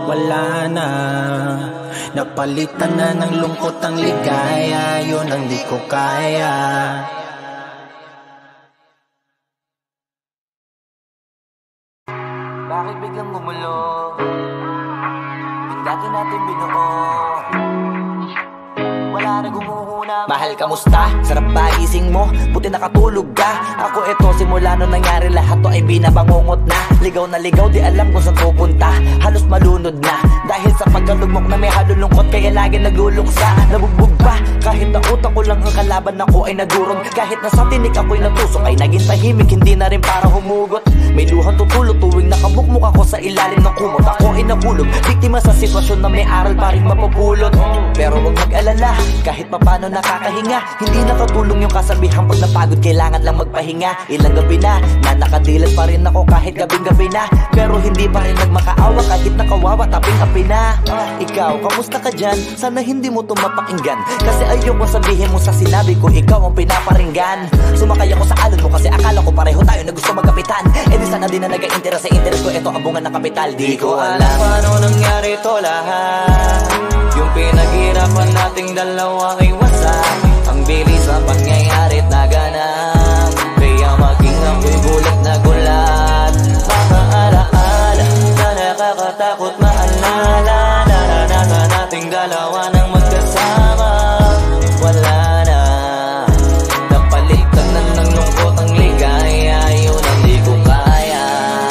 Wala na, napalitan na ng lungkot ang ligaya. Yun ang di ko kaya. Bakit biglang gumulo? Yung dati natin binuo, wala na gumuhuna. Mahal, kamusta? Sarap ba gising mo? Buti nakatulog ka. Ako eto, simula nung nangyari lahat to ay binabangungot na. Ligaw na ligaw, di alam kung saan pupunta. Halos malunod na dahil sa pagkalugmok na may halulungkot, kaya lagi nagluluksa. Nabugbog pa kahit na utak ko lang ang kalaban ako ay nagurog. Kahit na sa tinik ako'y natusok ay naging tahimik, hindi na rin para humugot. May luhang tutulog tuwing nakabukmok ako sa ilalim ng kumot. Ako ay nahulog, biktima sa sitwasyon na may aral pa rin mapupulot. Pero huwag mag-alala, kahit papano nakakahinga. Hindi nakatulong yung kasabihan, pag napagod kailangan lang magpahinga. Ilang gabi na nakadilat pa rin ako kahit gabing-gabi na. Pero hindi pa rin nagmakaawa kahit nakawawa taping-api na. Ikaw, kamusta ka dyan? Sana hindi mo tumapakinggan, kasi ayoko sabihin mo sa sinabi ko ikaw ang pinaparinggan. Sumakay ako sa alon mo kasi akala ko pareho tayo na gusto magkapitan. Eh di sana din na nag-interest sa interest ko, ito ang bunga ng kapital. Di ko alam paano nangyari to lahat. Yung pinaghirapan nating dalawa ay wasak. Ang bilis sa pangyayari't naganap, kaya maging ako'y gulat na gulat. Mga alaala na nakakatakot maalala, naranasan nating dalawa nang magkasama. Wala na, napalitan na ng lungkot ang ligaya. Yun ang di ko kaya.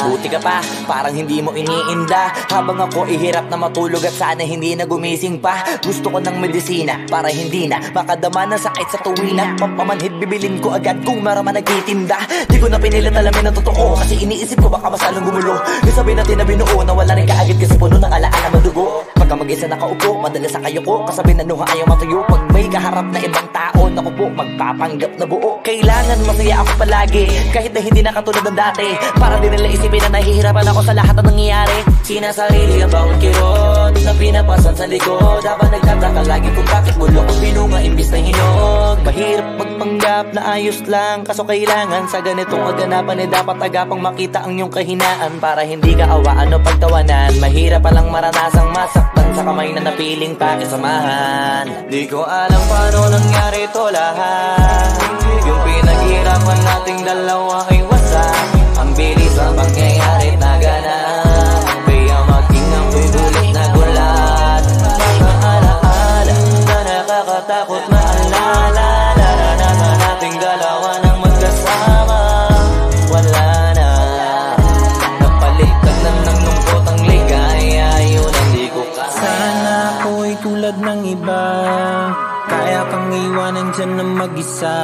Buti ka pa, parang hindi mo iniinda. Habang ako ihirap na matulog at sana hindi na gumising pa. Gusto ko ng medisina para hindi na makadama ng sakit sa tuwina. Pampamanhid bibilin ko agad kung maraman nagtitinda. Di ko na pinilit alamin ang totoo, kasi iniisip ko baka masalong gumulo. Isabi natin na binuo na wala rin kaagad kasi puno ng alaala madugo. Pagka mag-isa nakaupo, madalas sa kayo ko, kasabi na nuha ayaw matuyo. Pag may kaharap na ibang tao, naku po, magpapanggap na buo. Kailangan masaya ako palagi, kahit na hindi na katulad ng dati. Para din nila isipin na nahihirapan ako sa lahat ng nangyayari. Sinasarili ang bawat kirot na pinapasan sa likod, habang nagtataka lagi kung bakit mulo ang binunga imbis na hinog. Mahirap magpanggap na ayos lang, kaso kailangan sa ganitong kaganapan dapat agapang makita ang iyong kahinaan, para hindi ka awaan o pagtawanan. Mahirap palang maranasang masaktan sa kamay na napiling pakisamahan. Di ko alam paano nangyari to lahat. Yung pinaghirapan nating dalawa ay wasak. Ang bilis sa pangyayari't naganap, kaya maging ako'y gulat na gulat. Mga alaala na nakakatakot maalala, naranasan nating dalawa nang magkasama. Wala na, napalitan na ng lungkot ang ligaya. Yun ang di ko kaya. Sana ako'y tulad ng iba, kaya kang iwanan dyan ng mag-isa.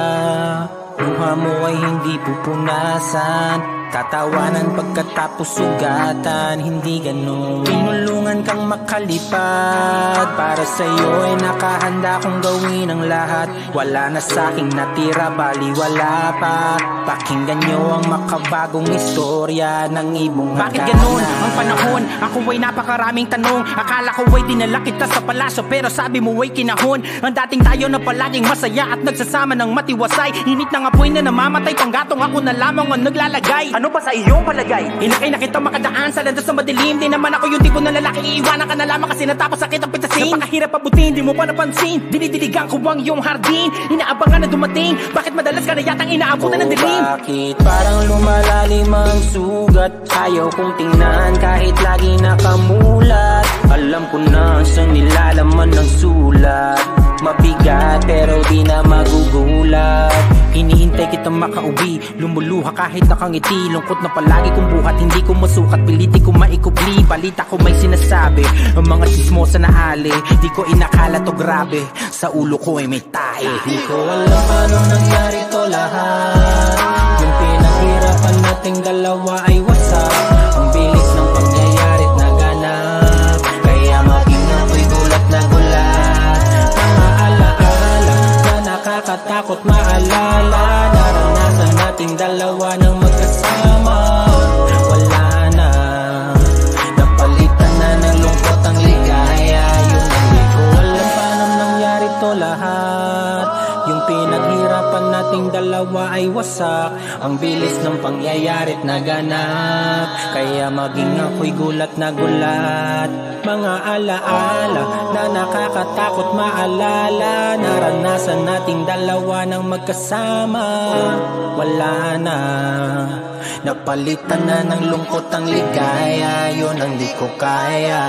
Luha mo ay hindi pupunasan, tatawanan pagkatapos sugatan. Hindi ganun, tinulungan kang makalipad. Para sa'yo ay nakahanda kong gawin ang lahat. Wala na sa'king natira, bali wala pa. Pakinggan nyo ang makabagong istorya ng ibong hagana. Bakit ganun ang panahon? Ako ay napakaraming tanong. Akala ko ay dinala kita sa palasyo, pero sabi mo ay kinahon. Ang dating tayo na palaging masaya at nagsasama ng matiwasay. Init ng apoy na namamatay, panggatong ako na lamang ang naglalagay. Ano ba sa iyong palagay? Inakay na kita makadaan sa landas na madilim. Di naman ako yung tipo na lalaki, iiwanan ka na lamang kasi natapos sakit ang pitasin. Napakahirap pabutin, di mo pa napansin. Dinidiligan ko ang iyong hardin, inaabangan na dumating. Bakit madalas ka na yatang inaabutan ng dilim? Bakit parang lumalalim ang sugat? Ayaw kong tingnan kahit lagi nakamulat. Alam ko na sa nilalaman ng sulat. Mabigat pero di na magugulat. Hinihintay kitang makauwi, lumuluha kahit nakangiti. Lungkot na palagi kong buhat, hindi ko masukat. Piliti ko maikubli, balita ko may sinasabi. Ang mga sismosa na ali, di ko inakala to grabe. Sa ulo ko ay may tae. Di ko alam paano nangyari to lahat. Yung pinaghirapan nating dalawa ay wasak. Ang bilis ng pangyayari't naganap, kaya maalala. Naranasan nating dalawa ng magkasama. Wala na, napalitan na ng lungkot ang ligaya. Yun ang di ko alam paano nangyari to lahat. Yung pinaghirapan nating dalawa ay wasak. Ang bilis ng pangyayari't naganap, kaya maging ako'y gulat na gulat. Mga alaala na nakakatakot maalala. Naranasan nating dalawa ng magkasama. Wala na, napalitan na ng lungkot ang ligaya. Yun ang di ko kaya.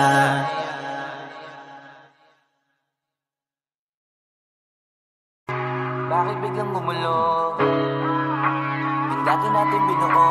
Bakit biglang gumulo? Yung dati natin binuo,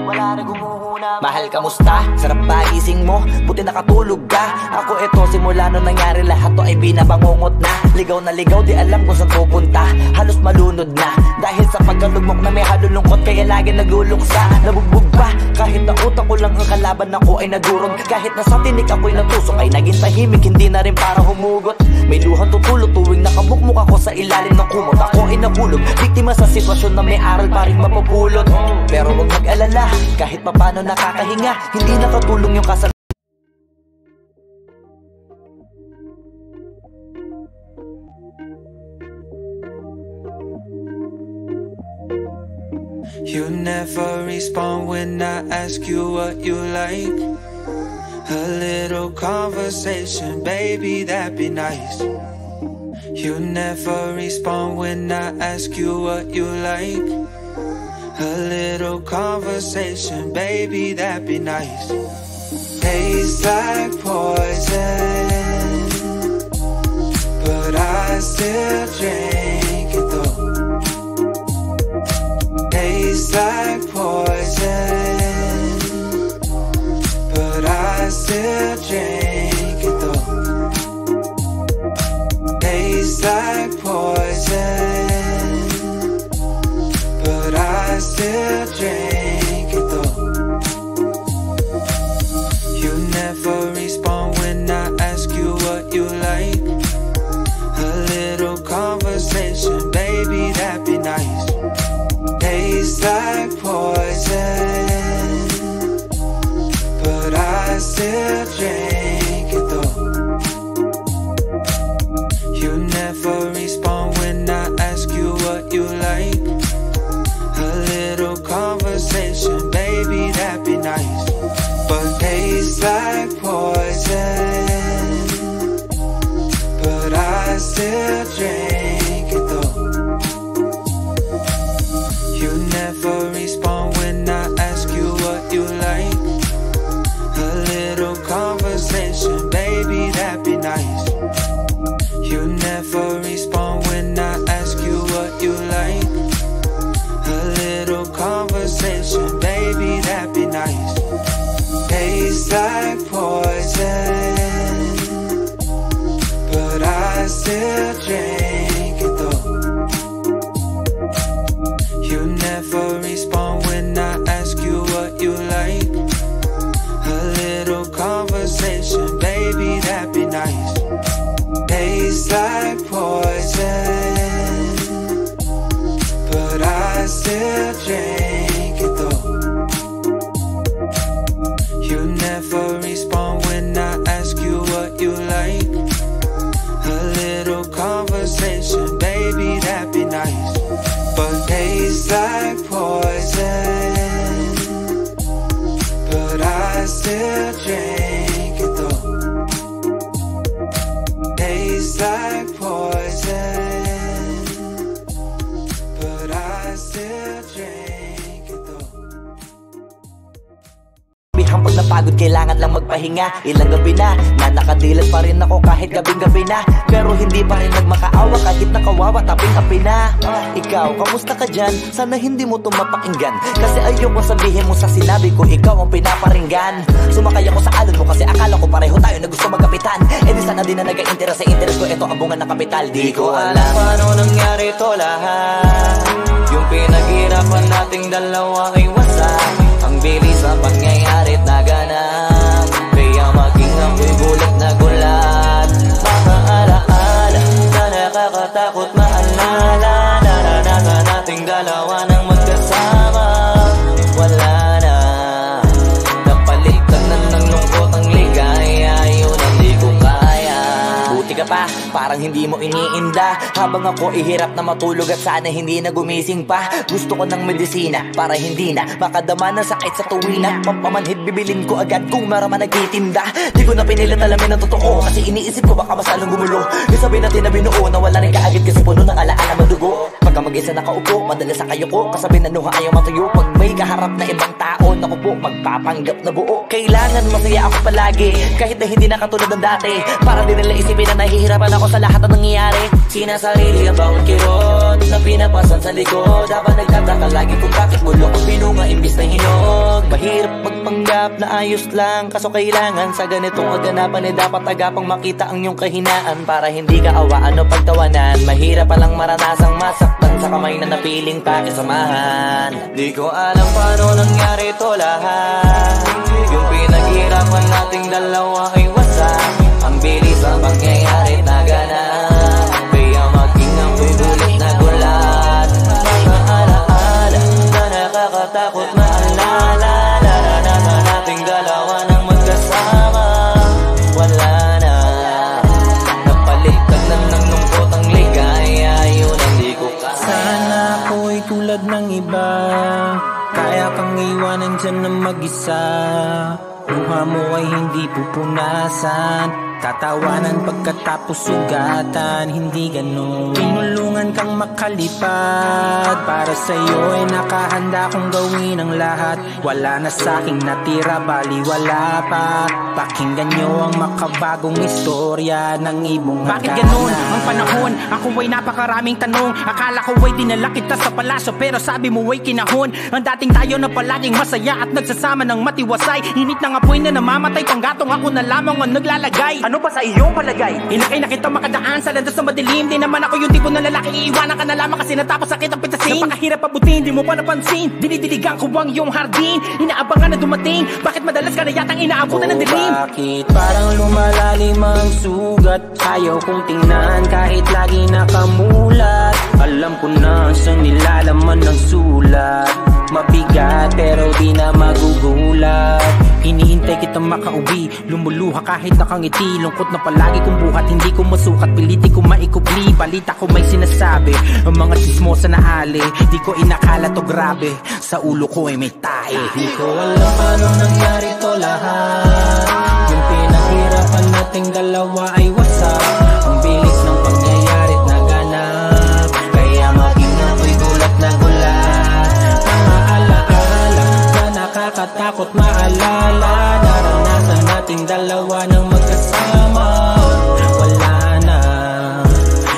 wala na gumuhuna. Mahal, kamusta? Sarap ba gising mo? Buti nakatulog ka. Ako eto, simula nung nangyari lahat to ay binabangungot na. Ligaw na ligaw, di alam kung saan pupunta. Halos malunod na dahil sa pagkalugmok na may halulungkot, kaya lagi nagluluksa. Nabugbog pa kahit na utak ko lang ang kalaban, ako ay nagurog. Kahit na sa tinik ako'y natusok, ay naging tahimik, hindi na rin para humugot. May luhang tutulog tuwing nakabukmuk ako sa ilalim ng kumot. Ako ay nahulog, biktima sa sitwasyon na may aral pa rin mapupulot. Pero huwag mag-alala, kahit papano nakakahinga, hindi nakatulong yung kasal. You never respond when I ask you what you like. A little conversation, baby, that'd be nice. You never respond when I ask you what you like. A little conversation, baby, that'd be nice. Tastes like poison, but I still drink it though. Tastes like poison, but I still drink it though. Tastes like poison, but I still drink it though. You never respond when I ask you what you like. A little conversation, baby, that'd be nice. Tastes like poison, but I still drink it though. You never respond when I ask you what you like. A little conversation, baby, that'd be nice. But tastes like poison, but I still drink it though. You never respond when I ask you what you like. A little conversation, baby, that'd be nice. You never respond when I ask you what you like. A little conversation, baby, that'd be nice. Tastes like poison, but I still drink it though. You never respond when I ask you what you like. A little conversation, baby, that'd be nice. Tastes like poison, but I still drink it though. You never respond when I ask you what you like. A little conversation, baby, that'd be nice. But tastes like poison, but I still drink it though. Tastes like poison, but I still drink it though. Pag napagod kailangan lang magpahinga. Ilang gabi na nakadilat pa rin ako kahit gabing-gabi na. Pero hindi pa rin nagmakaawa kahit nakawawa taping-api na. Ikaw, kamusta ka dyan? Sana hindi mo to mapakinggan, kasi ayoko sabihin mo sa sinabi ko ikaw ang pinaparinggan. Sumakay ako sa alon mo kasi akala ko pareho tayo na gusto magkapitan. Eh di sana din na nag-interest sa interest ko, ito abungan ng kapital. Di ko alam paano nangyari to lahat. Yung pinaghirapan nating dalawa ay wasak. Ang bilis sa pangyayari't naganap, kaya maging ako'y gulat na gulat. Mga alaala na nakakatakot maalala. hindi mo iniinda. Habang ako ihirap na matulog at sana hindi na gumising pa. Gusto ko ng medisina para hindi na makadama ng sakit sa tuwina. Pampamanhid bibilin ko agad kung maraman nagtitinda. Di ko na pinilit alamin ang totoo kasi iniisip ko baka mas lalong gumulo. Di sabihin natin na binuo na wala rin kaagad kasi puno ng alaala madugo. Pagka mag-isa nakaupo, madalas sa kayo ko kasabi na nuha ayaw matuyo. Pag may kaharap na ibang tao, naku po, magpapanggap na buo. Kailangan masaya ako palagi kahit na hindi na katulad ng dati. Para din nila isipin na nahihirapan ako sa lahat ng nangyayari. Sinasarili ang bawat kirot na pinapasan sa likod. Habang nagtataka lagi kung bakit bulok ang binunga imbis na hinog. Mahirap magpanggap na ayos lang, kaso kailangan sa ganitong kaganapan dapat agapang makita ang iyong kahinaan. Para hindi ka awaan o pagtawanan. Mahirap palang maranasang masaktan sa kamay na napiling pakisamahan. Di ko alam paano nangyari to lahat. Yung pinaghirapan nating dalawa ay wasak. Ang bilis ang pangyayari na ganap. Kaya maging ako'y gulit na gulat. Mga alaala na nakakatakot maalala. Naranasan nating dalawa ng magkasama. Wala na. Napalitan na ng lungkot ang ligaya. Yun ang di ko kaya. Sana ako'y tulad ng iba, kaya kang iwanan dyan na mag-isa. Luha mo ay hindi pupunasan, tatawanan pagkatapos sugatan. Hindi ganon, tinulungan kang makalipad. Para sa'yo ay nakahanda kong gawin ang lahat. Wala na sa'king natira, bali wala pa. Pakinggan nyo ang makabagong istorya ng ibong Bakit ganun ang panahon? Ako ay napakaraming tanong. Akala ko ay dinala kita sa palaso, pero sabi mo ay kinahon. Ang dating tayo na palaging masaya at nagsasama ng matiwasay. Init ng apoy na namamatay, panggatong ako na lamang ang naglalagay. Ano ba sa iyong palagay? Inakay na kita makadaan sa landas na madilim. Di naman ako yung tipo na lalaki, iiwanan ka na lamang kasi natapos sakit ang pitasin. Napakahirap abutin, di mo pa napansin. Dinidiligan ko ang iyong hardin, inaabangan na dumating. Bakit madalas ka na yatang inaabutan ng dilim? Bakit parang lumalalim ang sugat? Ayaw kong tingnan kahit lagi nakamulat. Alam ko na sa nilalaman ng sulat. Mabigat pero di na magugulat. Hinihintay kitang makauwi, lumuluha kahit nakangiti. Lungkot na palagi kong buhat, hindi ko masukat. Piliti ko maikupli, balita ko may sinasabi. Ang mga sismosa na ali, di ko inakala to grabe. Sa ulo ko ay may tae. Di ko alam paano nangyari to lahat. Yung pinaghirapan nating dalawa ay wasak. Ang bilis ng pangyayari't naganap. Kaya maging ako'y gulat na gulat. Mga alaala na nakakatakot maalala. Naranasan nating dalawa ng magkasama. Wala na,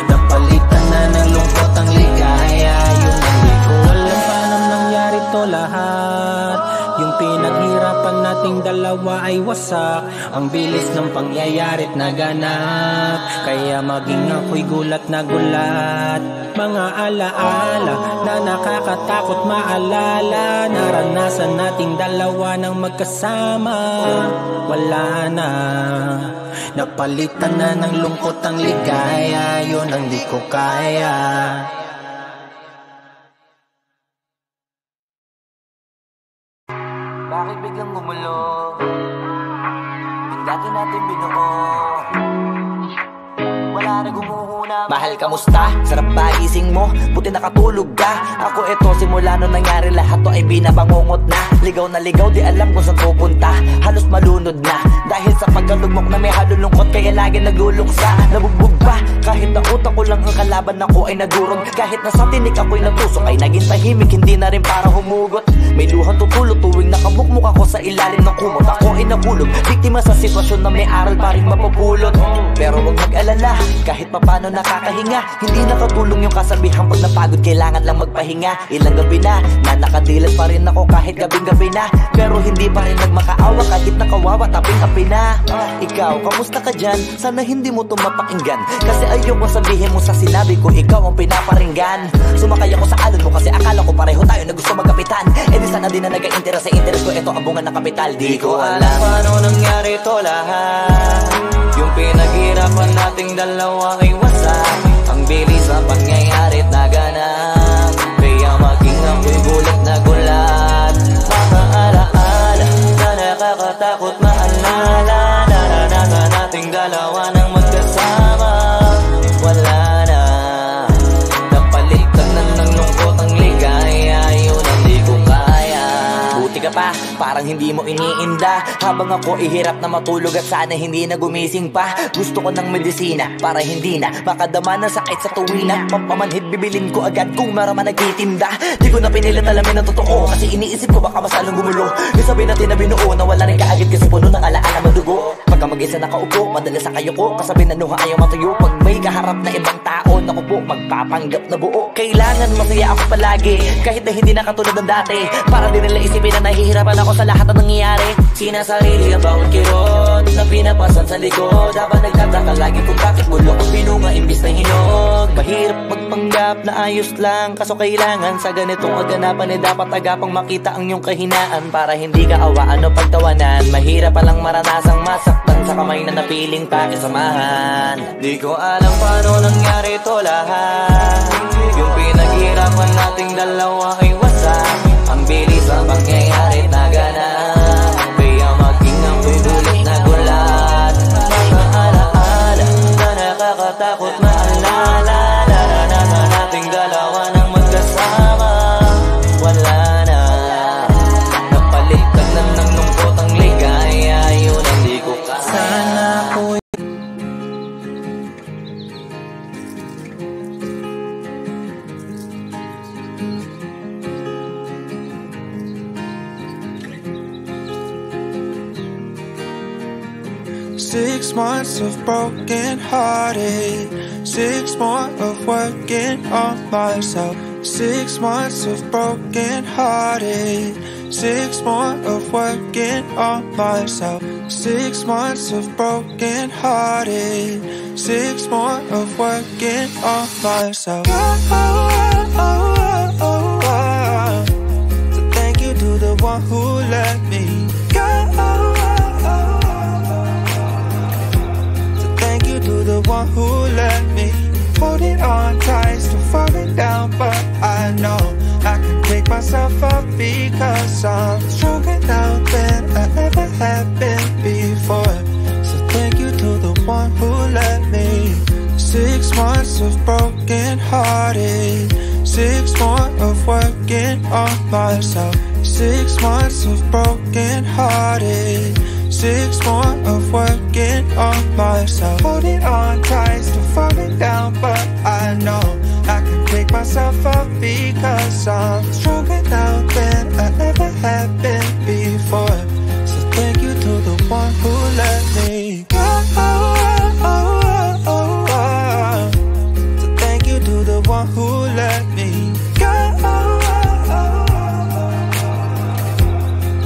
napalitan na ng lungkot ang ligaya. Yun ang di ko alam paano nangyari to lahat. Yung pinaghirapan nating dalawa ay wasak. Ang bilis ng pangyayari't naganap. Kaya maging ako'y gulat na gulat. Mga alaala na nakakatakot maalala. Naranasan nating dalawa ng magkasama. Wala na, napalitan na ng lungkot ang ligaya. Yun ang di ko kaya. Bakit biglang gumulo? Yung dati natin binuo, wala na gumuhuna. Mahal, kamusta? Sarap ba gising mo? Buti nakatulog ka. Ako eto, simula nung nangyari lahat to ay binabangungot na. Ligaw na ligaw, di alam kung saan pupunta. Halos malunod na dahil sa pagkalugmok na may halulungkot. Kaya lagi nagluluksa, nabugbog pa. Kahit na utak ko lang ang kalaban ako ay nagurog. Kahit na sa tinik ako'y natusok ay naging tahimik. Hindi na rin para humugot. May luhang tutulog tuwing nakamukmuk ako sa ilalim ng kumot. Ako ay nahulog, biktima sa sitwasyon na may aral pa rin mapupulot. Pero huwag mag-alala, kahit papano nakakahinga. Hindi nakatulong yung kasabihan pag napagod kailangan lang magpahinga. Ilang gabi na nakadilat pa rin ako kahit gabing-gabi na. Pero hindi pa rin nagmakaawa kahit nakawawa taping-api na. Ikaw, kamusta ka dyan? Sana hindi mo tumapakinggan, kasi ayoko sabihin mo sa sinabi ko ikaw ang pinaparinggan. Sumakay ako sa alon mo kasi akala ko pareho tayo na gusto magkapitan. E di sana din na nag-interest sa interest ko, ito ang bunga ng kapital. Di ko alam paano nangyari to lahat. Yung pinaghirapan nating dalawa ay wasak. Ang bilis ang pangyayari't naganap. Kaya maging ako'y gulat na gulat. Mga alaala na nakakatakot maalala. Naranasan nating dalawa ng magkasama. pa, parang hindi mo iniinda. Habang ako ihirap na matulog at sana hindi na gumising pa. Gusto ko ng medisina para hindi na makadama ng sakit sa tuwina. Pampamanhid bibilin ko agad kung maraman nagtitinda. Di ko na pinilit alamin ang totoo, kasi iniisip ko baka masalong gumulo. Yung sabi natin na binuo, nawala rin kaagad kasi puno ng alaala madugo. Pagka mag-isa nakaupo, madalas sa kayo ko, kasabi na nuha ayaw matuyo. Pag may kaharap na ibang tao, naku po, magpapanggap na buo. Kailangan masaya ako palagi, kahit na hindi na katulad ng dati. Para din nila isipin na nahihirapan ako sa lahat ng nangyayari. Sinasarili ang bawat kirot na pinapasan sa likod, habang nagtataka lagi kung bakit bulok ang binunga imbis na hinog. Mahirap magpanggap na ayos lang, kaso kailangan sa ganitong kaganapan dapat agapang makita ang iyong kahinaan. Para hindi ka awaan o pagtawanan, mahirap palang maranasang masaktan sa kamay na napiling pakisamahan. Di ko alam paano nangyari ito lahat, yung pinaghirapan nating dalawa ay wasak. Ang bilis ang pangyayari na ganap, kaya mag-ingang pibulit na gulat. Mga alaala na nakakatakot maalala, naranasan nating dalawa nang magkasama. Wala na, napalitan na ng lungkot ang ligaya, yun ang di ko kaya. Sana ako'y 6 months of broken hearted, 6 more of working on myself. 6 months of broken hearted, 6 more of working on myself. 6 months of broken hearted, 6 more of working on myself. So thank you to the one who let me go. To the one who let me hold it on tight, still falling down, but I know I can pick myself up because I'm stronger now than I ever have been before. So thank you to the one who let me. 6 months of broken hearted, 6 more of working on myself. 6 months of broken hearted, 6 more of working on myself. Holding on tight, still falling down, but I know I can pick myself up because I'm stronger now than I ever have been before. So thank you to the one who let me go. So thank you to the one who let me go.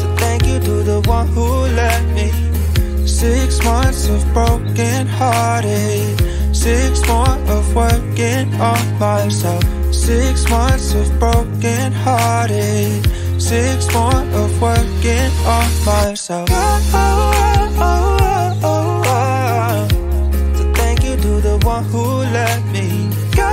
So thank you to the one who let me. 6 months of broken hearted, 6 more of working on myself. 6 months of broken hearted, 6 more of working on myself. So thank you to the one who let me go.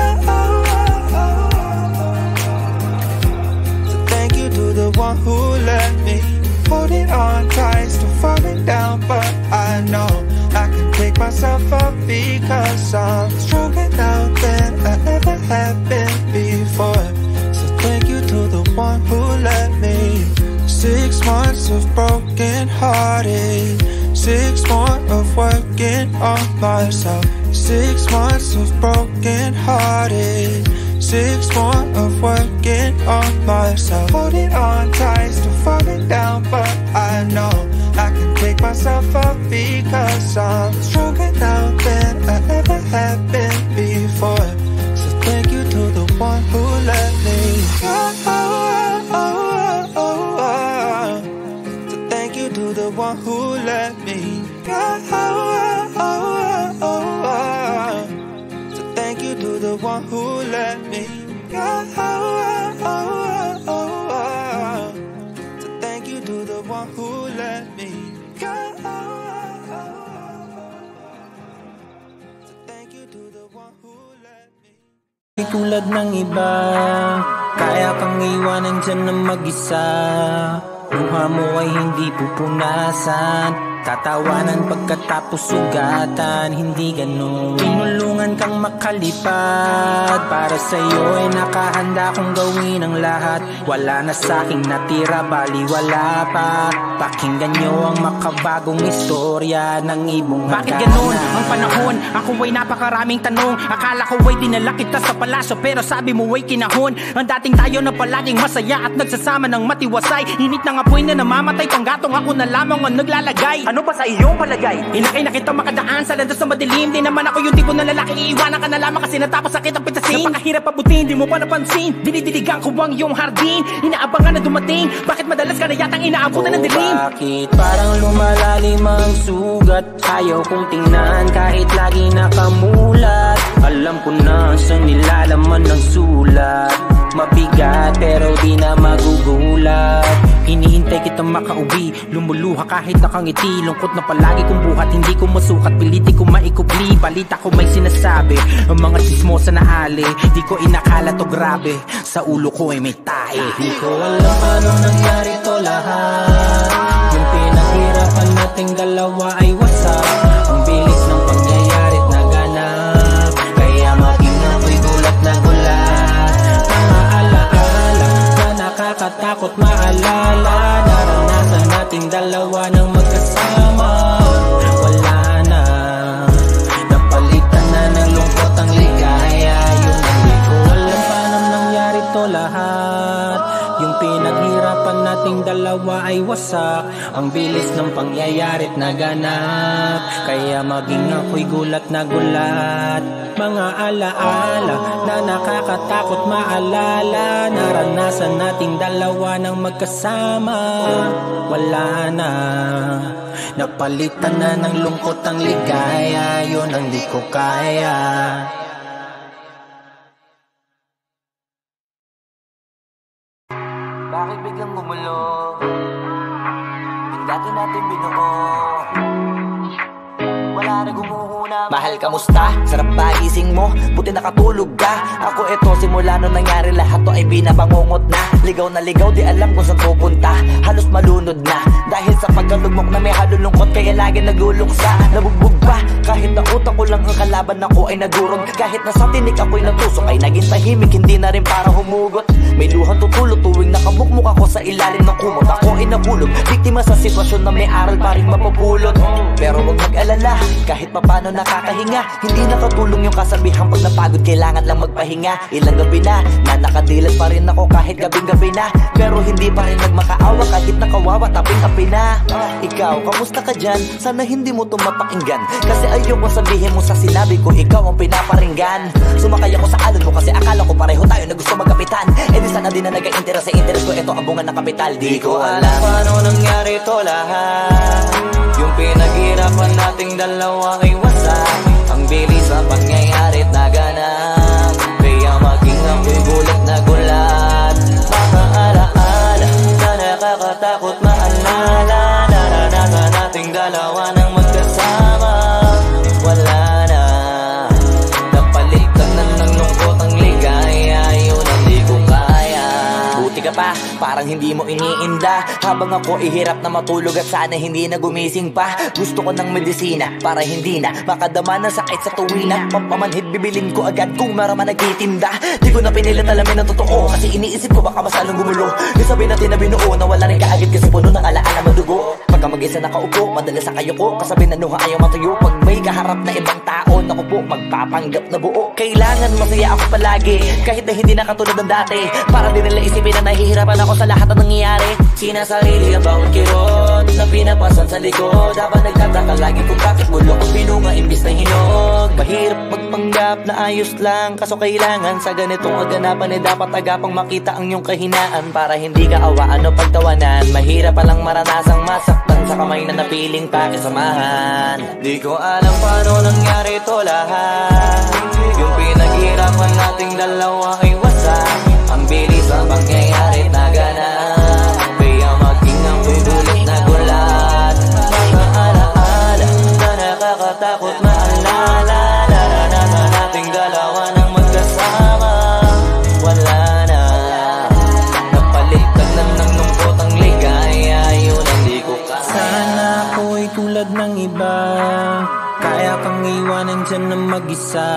So thank you to the one who let me hold it on tight, still falling down, but I know I can pick myself up because I'm stronger now than I ever have been before. So thank you to the one who let me. 6 months of broken hearted, 6 more of working on myself. 6 months of broken hearted, 6 more of working on myself. Holding on tight, still falling down, but I know I can pick myself up because I'm stronger now than I ever have been before. So thank you to the one who let me go. So thank you to the one who let me go. So thank you to the one who let me go. So thank you to the one who let me go. So thank you to the one who let me. Di tulad ng iba, kaya kang iwanan dyan na mag-isa. Luha mo ay hindi pupunasan, Tatawanan pagkatapos sugatan, hindi ganun. Tinulungan kang makalipad, para sa'yo ay nakahanda kong gawin ang lahat. Wala na sa'king natira, bali wala pa. Pakinggan nyo ang makabagong istorya ng ibong hagana. Bakit ganun ang panahon? Ako ay napakaraming tanong. Akala ko ay dinala kita sa palasyo, pero sabi mo ay kinahon. Ang dating tayo na palaging masaya at nagsasama ng matiwasay. Init ng apoy na namamatay, panggatong ako na lamang ang naglalagay. Ano ba sa iyong palagay? Inakay na kita makadaan sa landas na madilim. Di naman ako yung tipo na lalaki, iiwanan ka na lamang kasi natapos sakit ang pitasin. Napakahirap abutin, di mo pa napansin. Dinidiligan ko ang iyong hardin, inaabangan na dumating. Bakit madalas ka na yatang inaabutan ng dilim? Bakit parang lumalalim ang sugat? Ayaw kong tingnan kahit lagi nakamulat. Alam ko na sa nilalaman ng sulat. Mabigat pero di na magugulat. Hinihintay kitang makauwi, lumuluha kahit nakangiti. Lungkot na palagi kong buhat, hindi ko masukat, piliti ko maikubli. Balita ko may sinasabi, ang mga sismosa na ali. Di ko inakala to grabe, sa ulo ko ay may tae. Di ko alam paano nangyari to lahat. Yung pinaghirapan nating dalawa ay wasak. Ang bilis ng pangyayari't naganap, kaya maging ako'y gulat na gulat. Mga alaala na nakakatakot maalala. Naranasan nating dalawa ng magkasama. Wala na, napalitan na ng lungkot ang ligaya. Yun hindi ko alam paano nangyari to lahat. Yung pinaghirapan nating dalawa ay wasak. Ang bilis ng pangyayari't naganap, kaya maging ako'y gulat na gulat. Mga alaala na nakakatakot maalala. Naranasan nating dalawa ng magkasama. Wala na, napalitan na ng lungkot ang ligaya. Yun ang di ko kaya. Bakit biglang gumulo? Yung dati natin binuo, wala na gumuhuna. Mahal, kamusta? Sarap ba gising mo? Buti nakatulog ka. Ako eto, simula nung nangyari lahat to ay binabangungot na. Ligaw na ligaw, di alam kung saan pupunta. Halos malunod na, dahil sa pagkalugmok na may halulungkot. Kaya lagi nagluluksa, nabugbog pa. Kahit na utak ko lang ang kalaban ako ay nagurog. Kahit na sa tinik ako'y natusok ay naging tahimik, hindi na rin para humugot. May luhang tutulog tuwing nakabukmuk ako sa ilalim ng kumot. Ako ay nahulog, biktima sa sitwasyon na may aral pa rin mapupulot. Pero huwag mag-alala, kahit papano nakakahinga. Hindi nakatulong yung kasabihan, pag napagod kailangan lang magpahinga. Ilang gabi na nakadilat pa rin ako kahit gabing-gabi na. Pero hindi pa rin nagmakaawa kahit nakawawa, taping-api na. Ikaw, kamusta ka dyan? Sana hindi mo tumapakinggan, kasi ayoko sabihin mo sa sinabi ko ikaw ang pinaparinggan. Sumakay ako sa alon mo kasi akala ko pareho tayo na gusto magkapitan. E di sana di na nag-interest sa interest ko, ito ang bunga ng kapital. Di ko alam paano nangyari to lahat. Yung pinaghirapan nating dalawa ay wasak. Ang bilis sa pangyayari't naganap, kaya maging ako'y gulat na gulat. Mga alaala na nakakatakot maalala. Naranasan nating dalawa ng magkasama. Wala na, napalitan na ng lungkot ang ligaya. Yun ang di ko kaya. Buti ka pa, parang hindi mo iniinda. Habang ako ihirap na matulog at sana hindi na gumising pa. Gusto ko ng medisina para hindi na makadama ng sakit sa tuwina. Pampamanhid bibilin ko agad kung marama nagtitinda. Di ko na pinilit alamin ang totoo, kasi iniisip ko baka masalong gumulo. Isabi natin na binuo na wala rin kaagad kasi puno ng alaala madugo. Pagka mag-isa nakaupo, madalas sa kayo ko. Kasabi na nuha ayaw matuyo. Pag may kaharap na ibang tao, naku po, magpapanggap na buo. Kailangan masaya ako palagi, kahit na hindi na katulad ng dati. Para din nila isipin na nahihirapan ako sa lahat ng nangyayari. Sinasarili ang bawat kirot na pinapasan sa likod. Habang nagtataka lagi kung bakit bulok ang binunga imbis na hinog. Mahirap magpanggap na ayos lang, kaso kailangan sa ganitong kaganapan dapat agapang makita ang iyong kahinaan. Para hindi ka awaan o pagtawanan. Mahirap palang maranasang masaktan sa kamay na napiling pakisamahan. Di ko alam paano nangyari to lahat. Yung pinaghirapan nating dalawa ay wasak. Ang bilis ang pangyayari't naganap, kaya maging ako'y gulat na gulat. Mga alaala na nakakatakot maalala. Naranasan nating dalawa ng magkasama. Wala na, napalitan na ng lungkot ang ligaya. Yun ang di ko kaya. Sana ako'y tulad dyan na mag-isa.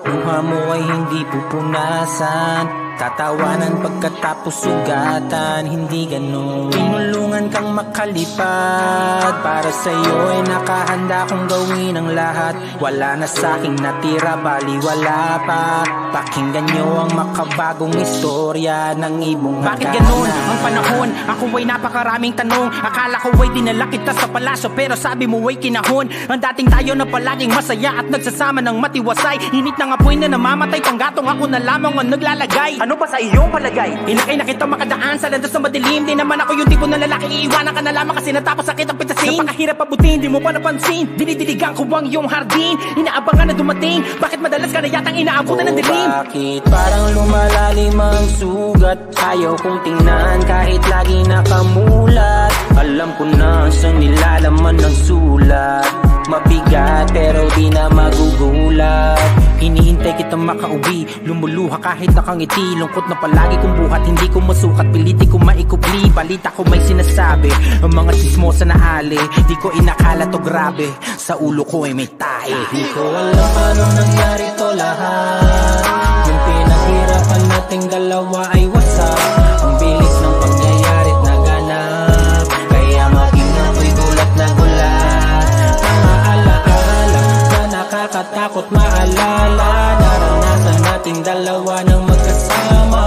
Luha mo ay hindi pupunasan, tatawanan pagkatapos sugatan. Hindi ganon, tinulungan kang makalipad. Para sa'yo ay nakahanda kong gawin ang lahat. Wala na sa'king natira, bali wala pa. Pakinggan nyo ang makabagong istorya ng ibong hagana. Bakit ganon ang panahon? Ako ay napakaraming tanong. Akala ko ay dinala kita sa palasyo, pero sabi mo ay kinahon. Ang dating tayo na palaging masaya at nagsasama ng matiwasay. Init ng apoy na namamatay, panggatong ako na lamang ang naglalagay. Ano ba sa iyong palagay? Inakay na kita makadaan sa landas na madilim. Di naman ako yung tipo na lalaki, iiwanan ka na lamang kasi natapos sakit ang pitasin. Napakahirap pabutin, di mo pa napansin. Dinidiligan ko ang iyong hardin, inaabangan na dumating. Bakit madalas ka na yatang inaabutan ng dilim? Bakit parang lumalalim ang sugat? Ayaw kong tingnan kahit lagi nakamulat. Alam ko na sa nilalaman ng sulat. Mabigat pero di na magugulat. Hinihintay kitang makauwi, lumuluha kahit nakangiti. Lungkot na palagi kong buhat, hindi ko masukat. Piliti ko maikubli, balita ko may sinasabi. Ang mga sismosa na ali, di ko inakala to grabe. Sa ulo ko ay may tae. Di ko alam paano nangyari to lahat. Yung pinaghirapan nating dalawa ay wasak. Ang bilis ng pangyayari't naganap, kaya maging ako'y gulat na gulat. Mga alaala na nakakatakot maalala. Naranasan nating dalawa ng magkasama.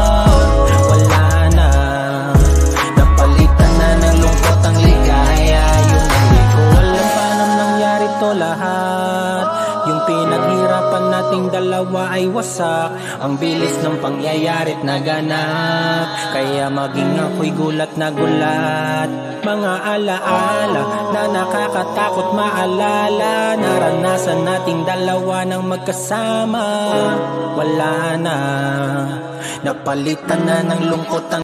Wala na, napalitan na ng lungkot ang ligaya. Yung hindi ko alam paano nangyari to lahat. Yung pinaghirapan nating dalawa ay wasak. Ang bilis ng pangyayari't naganap, kaya maging ako'y gulat na gulat. Mga alaala na nakakatakot maalala. Naranasan nating dalawa ng magkasama. Wala na, napalitan na ng lungkot ang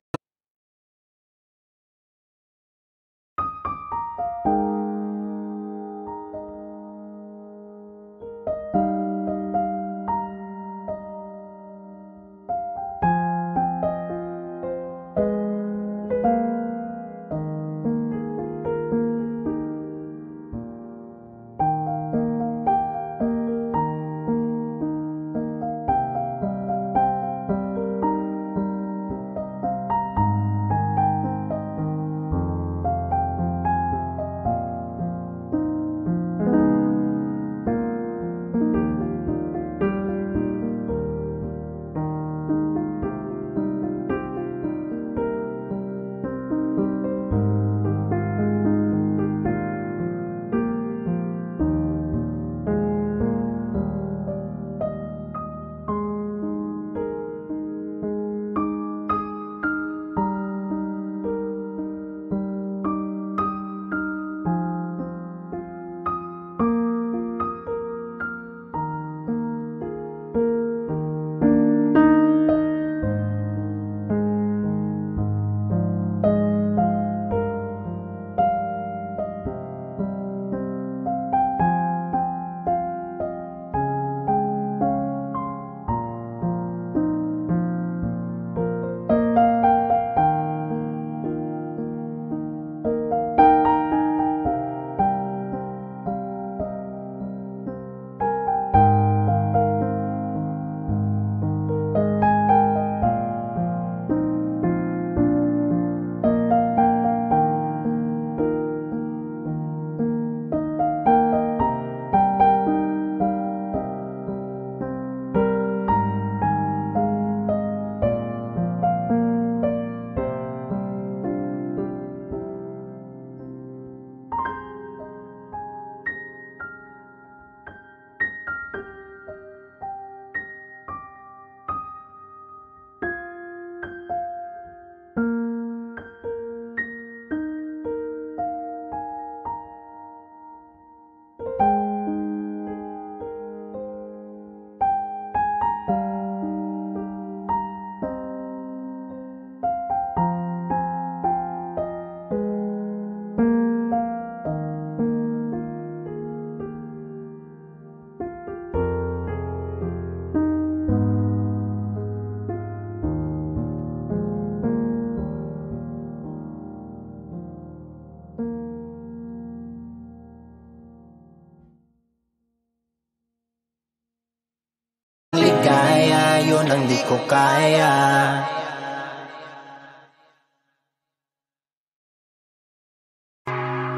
ko kaya.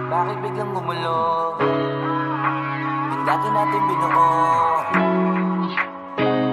Bakit biglang gumulo? Yung dati natin binuo,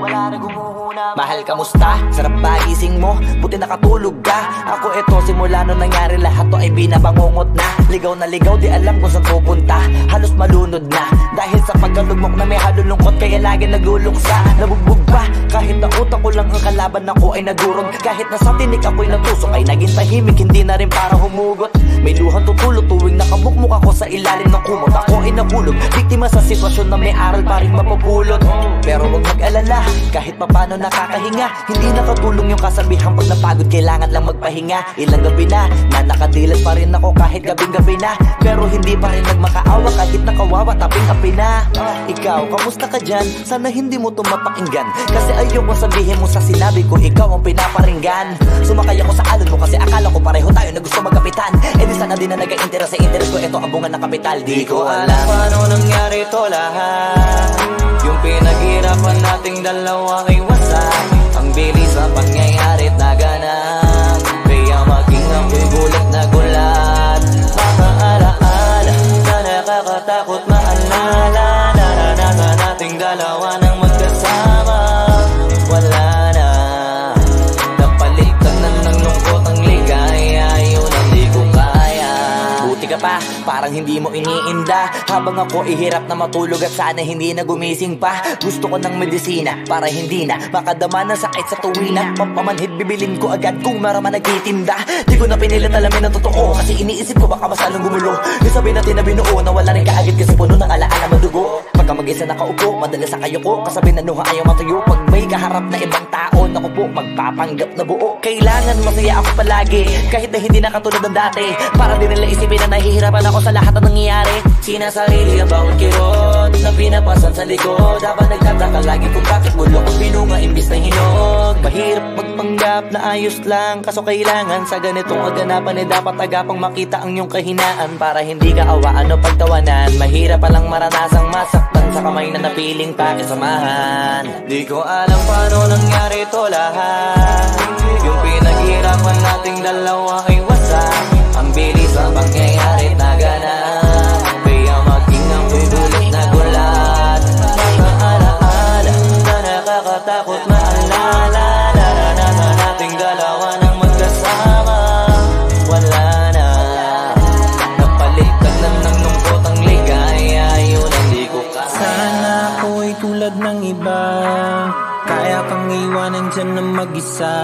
wala na gumuhuna. Mahal, kamusta? Sarap ba gising mo? Buti nakatulog ka. Ako eto, simula nung nangyari lahat to ay binabangungot na. Ligaw na ligaw, di alam kung saan pupunta. Halos malunod na dahil sa pagkalugmok na may halulungkot. Kaya lagi nagluluksa, nabugbog pa. Kahit na utak ko lang ang kalaban ako ay nagurog. Kahit na sa tinik ako'y natusok ay naging tahimik, hindi na rin para humugot. May luhang tutulog tuwing nakabukmuk ako sa ilalim ng kumot. Ako ay nahulog, biktima sa sitwasyon na may aral pa rin mapupulot. Pero huwag mag-alala, kahit papano nakakahinga. Hindi nakatulong yung kasabihan, pag napagod kailangan lang magpahinga. Ilang gabi na nakadilat pa rin ako kahit gabing-gabi na. Pero hindi pa rin nagmakaawa kahit nakawawa taping-api na. Ikaw, kamusta ka dyan? Sana hindi mo tumapakinggan, kasi ayoko sabihin mo sa sinabi ko ikaw ang pinaparinggan. Sumakay ako sa alon mo kasi akala ko pareho tayo na gusto magkapitan. Eh di sana din na nag-interest sa interest ko, eto abungan ng kapital. Di ko alam paano nangyari to lahat. Yung pinaghirapan nating dalawa ay wasak. Ang bilis ng pangyayari't naganap, kaya maging ako'y gulat na gulat. Mga alaala na nakakatakot maalala. Naranasan nating dalawa ng magkasama. Wala na, napalitan na ng lungkot ang ligaya. Yun ang di ko kaya. Buti ka pa, parang hindi mo iniinda. Habang ako ihirap na matulog at sana hindi na gumising pa. Gusto ko ng medisina para hindi na makadama ng sakit sa tuwina. Pampamanhid bibilin ko agad kung maraman nagtitinda. Di ko na pinilit alamin ang totoo, kasi iniisip ko baka mas lalong gumulo. Yung sabi natin na binuo na wala rin kaagad kasi puno ng alaala madugo. Pagka mag-isa nakaupo, madalas sa kayo ko, kasabi na nuha ayaw matuyo. Pag may kaharap na ibang tao, naku po, magpapanggap na buo. Kailangan masaya ako palagi, kahit na hindi na katulad ng dati. Para din nila isipin na nahihirapan ako sa lahat ng nangyayari. Sinasarili ang bawat kirot na pinapasan sa likod. Habang nagtataka lagi kung bakit mulo ko pinunga imbis na hinog. Mahirap magpanggap na ayos lang, kaso kailangan sa ganitong kaganapan eh dapat agapang makita ang iyong kahinaan. Para hindi ka awaan o pagtawanan, mahirap palang maranasang masaktan sa kamay na napiling pakisamahan. Di ko alam paano nangyari to lahat. Yung pinaghirapan nating dalawa ay wasak. Ang bilis ang pangyayari naganap, kaya maging ako'y gulat na gulat. Mga alaala na nakakatakot maalala. Naranasan nating dalawa ng magkasama. Wala na, napalitan na ng lungkot ang ligaya. Yun ang di ko kaya. Sana ako'y tulad ng iba, kaya kang iwanan dyan ng mag-isa.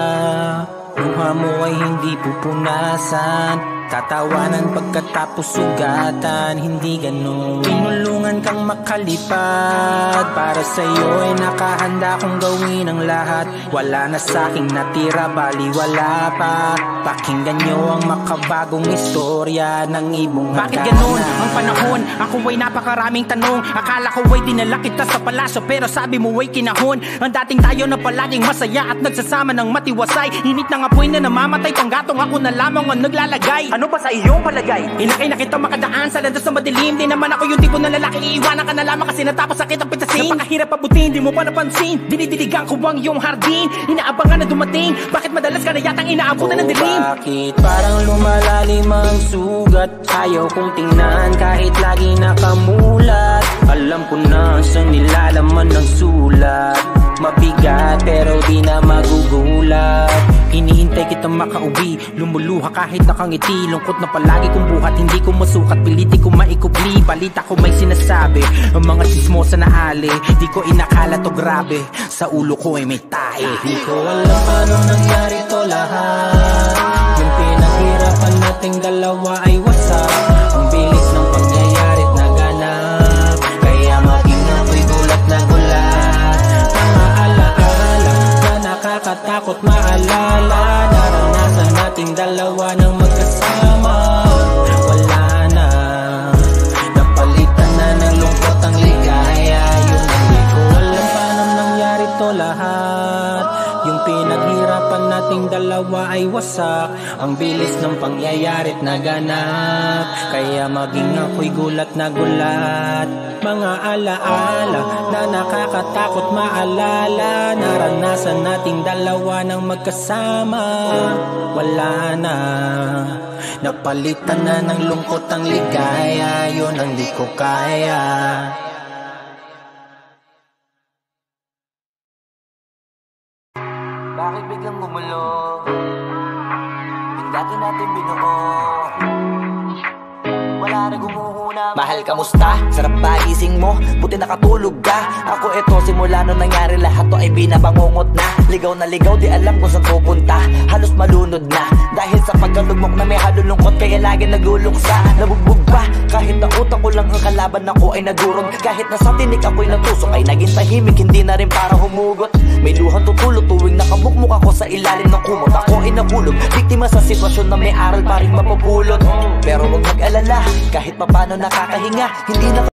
Luha mo ay hindi pupunasan, tatawanan pagkatapos sugatan. Hindi ganun, tinulungan kang makalipad. Para sa'yo ay nakahanda kong gawin ang lahat. Wala na sa'king natira, baliwala pa. Pakinggan nyo ang makabagong istorya ng ibong hagdanan. Bakit ganun ang panahon? Ako ay napakaraming tanong. Akala ko ay dinala kita sa palasyo, pero sabi mo ay kinahon. Ang dating tayo na palaging masaya at nagsasama ng matiwasay. Init ng apoy na namamatay, panggatong ako na lamang ang naglalagay. Ano pa sa iyong palagay? Inakay na kita makadaan sa landas na madilim. Di naman ako yung tipo na lalaki, iiwanan ka na lamang kasi natapos sakit ang pitasin. Napakahirap pabutin, di mo pa napansin. Dinidiligan ko ang iyong hardin, inaabangan na dumating. Bakit madalas ka na yatang inaabutan ng dilim? Bakit parang lumalalim ang sugat? Ayaw kong tingnan kahit lagi nakamulat. Alam ko na siyang nilalaman ng sulat. Mabigat pero di na magugulat. Hinihintay kitang makauwi, lumuluha kahit nakangiti. Lungkot na palagi kong buhat, hindi ko masukat. Piliti ko maikubli, balita ko may sinasabi. Ang mga sismosa na ali, di ko inakala to grabe. Sa ulo ko ay may tae. Di ko alam paano nangyari to lahat. Yung pinaghirapan nating dalawa ay wasak. Ang bilis ng pangyayari't naganap, kaya maging ako'y gulat na gulat. Mga alaala na nakakatakot maalala. Naranasan nating dalawa ng magkasama. Wala na, napalitan na ng lungkot ang ligaya. Yun hindi ko alam paano nangyari to lahat. Yung pinaghirapan natin nating dalawa ay wasak. Ang bilis ng pangyayari't naganap, kaya maging ako'y gulat na gulat. Mga alaala na nakakatakot maalala, naranasan nating dalawa ng magkasama. Wala na, napalitan na ng lungkot ang ligaya, yun ang di ko kaya. Bakit biglang gumulo? Yung dati natin binuo, wala na gumuhuna. Mahal, kamusta? Sarap ba gising mo? Buti nakatulog ka. Ako eto, simula nung nangyari lahat to ay binabangungot na. Ligaw na ligaw, di alam kung saan pupunta. Halos malunod na dahil sa pagkalugmok na may halulungkot, kaya lagi nagluluksa. Nabugbog pa, kahit na utak ko lang ang kalaban ako ay nagurog. Kahit na sa tinik ako'y natusok ay naging tahimik, hindi na rin para humugot. May luhang tutulog tuwing nakabukmuk ako sa ilalim ng kumot. Ako ay nahulog, biktima sa sitwasyon na may aral pa rin mapupulot. Pero huwag mag-alala, kahit papano nakakahinga, hindi na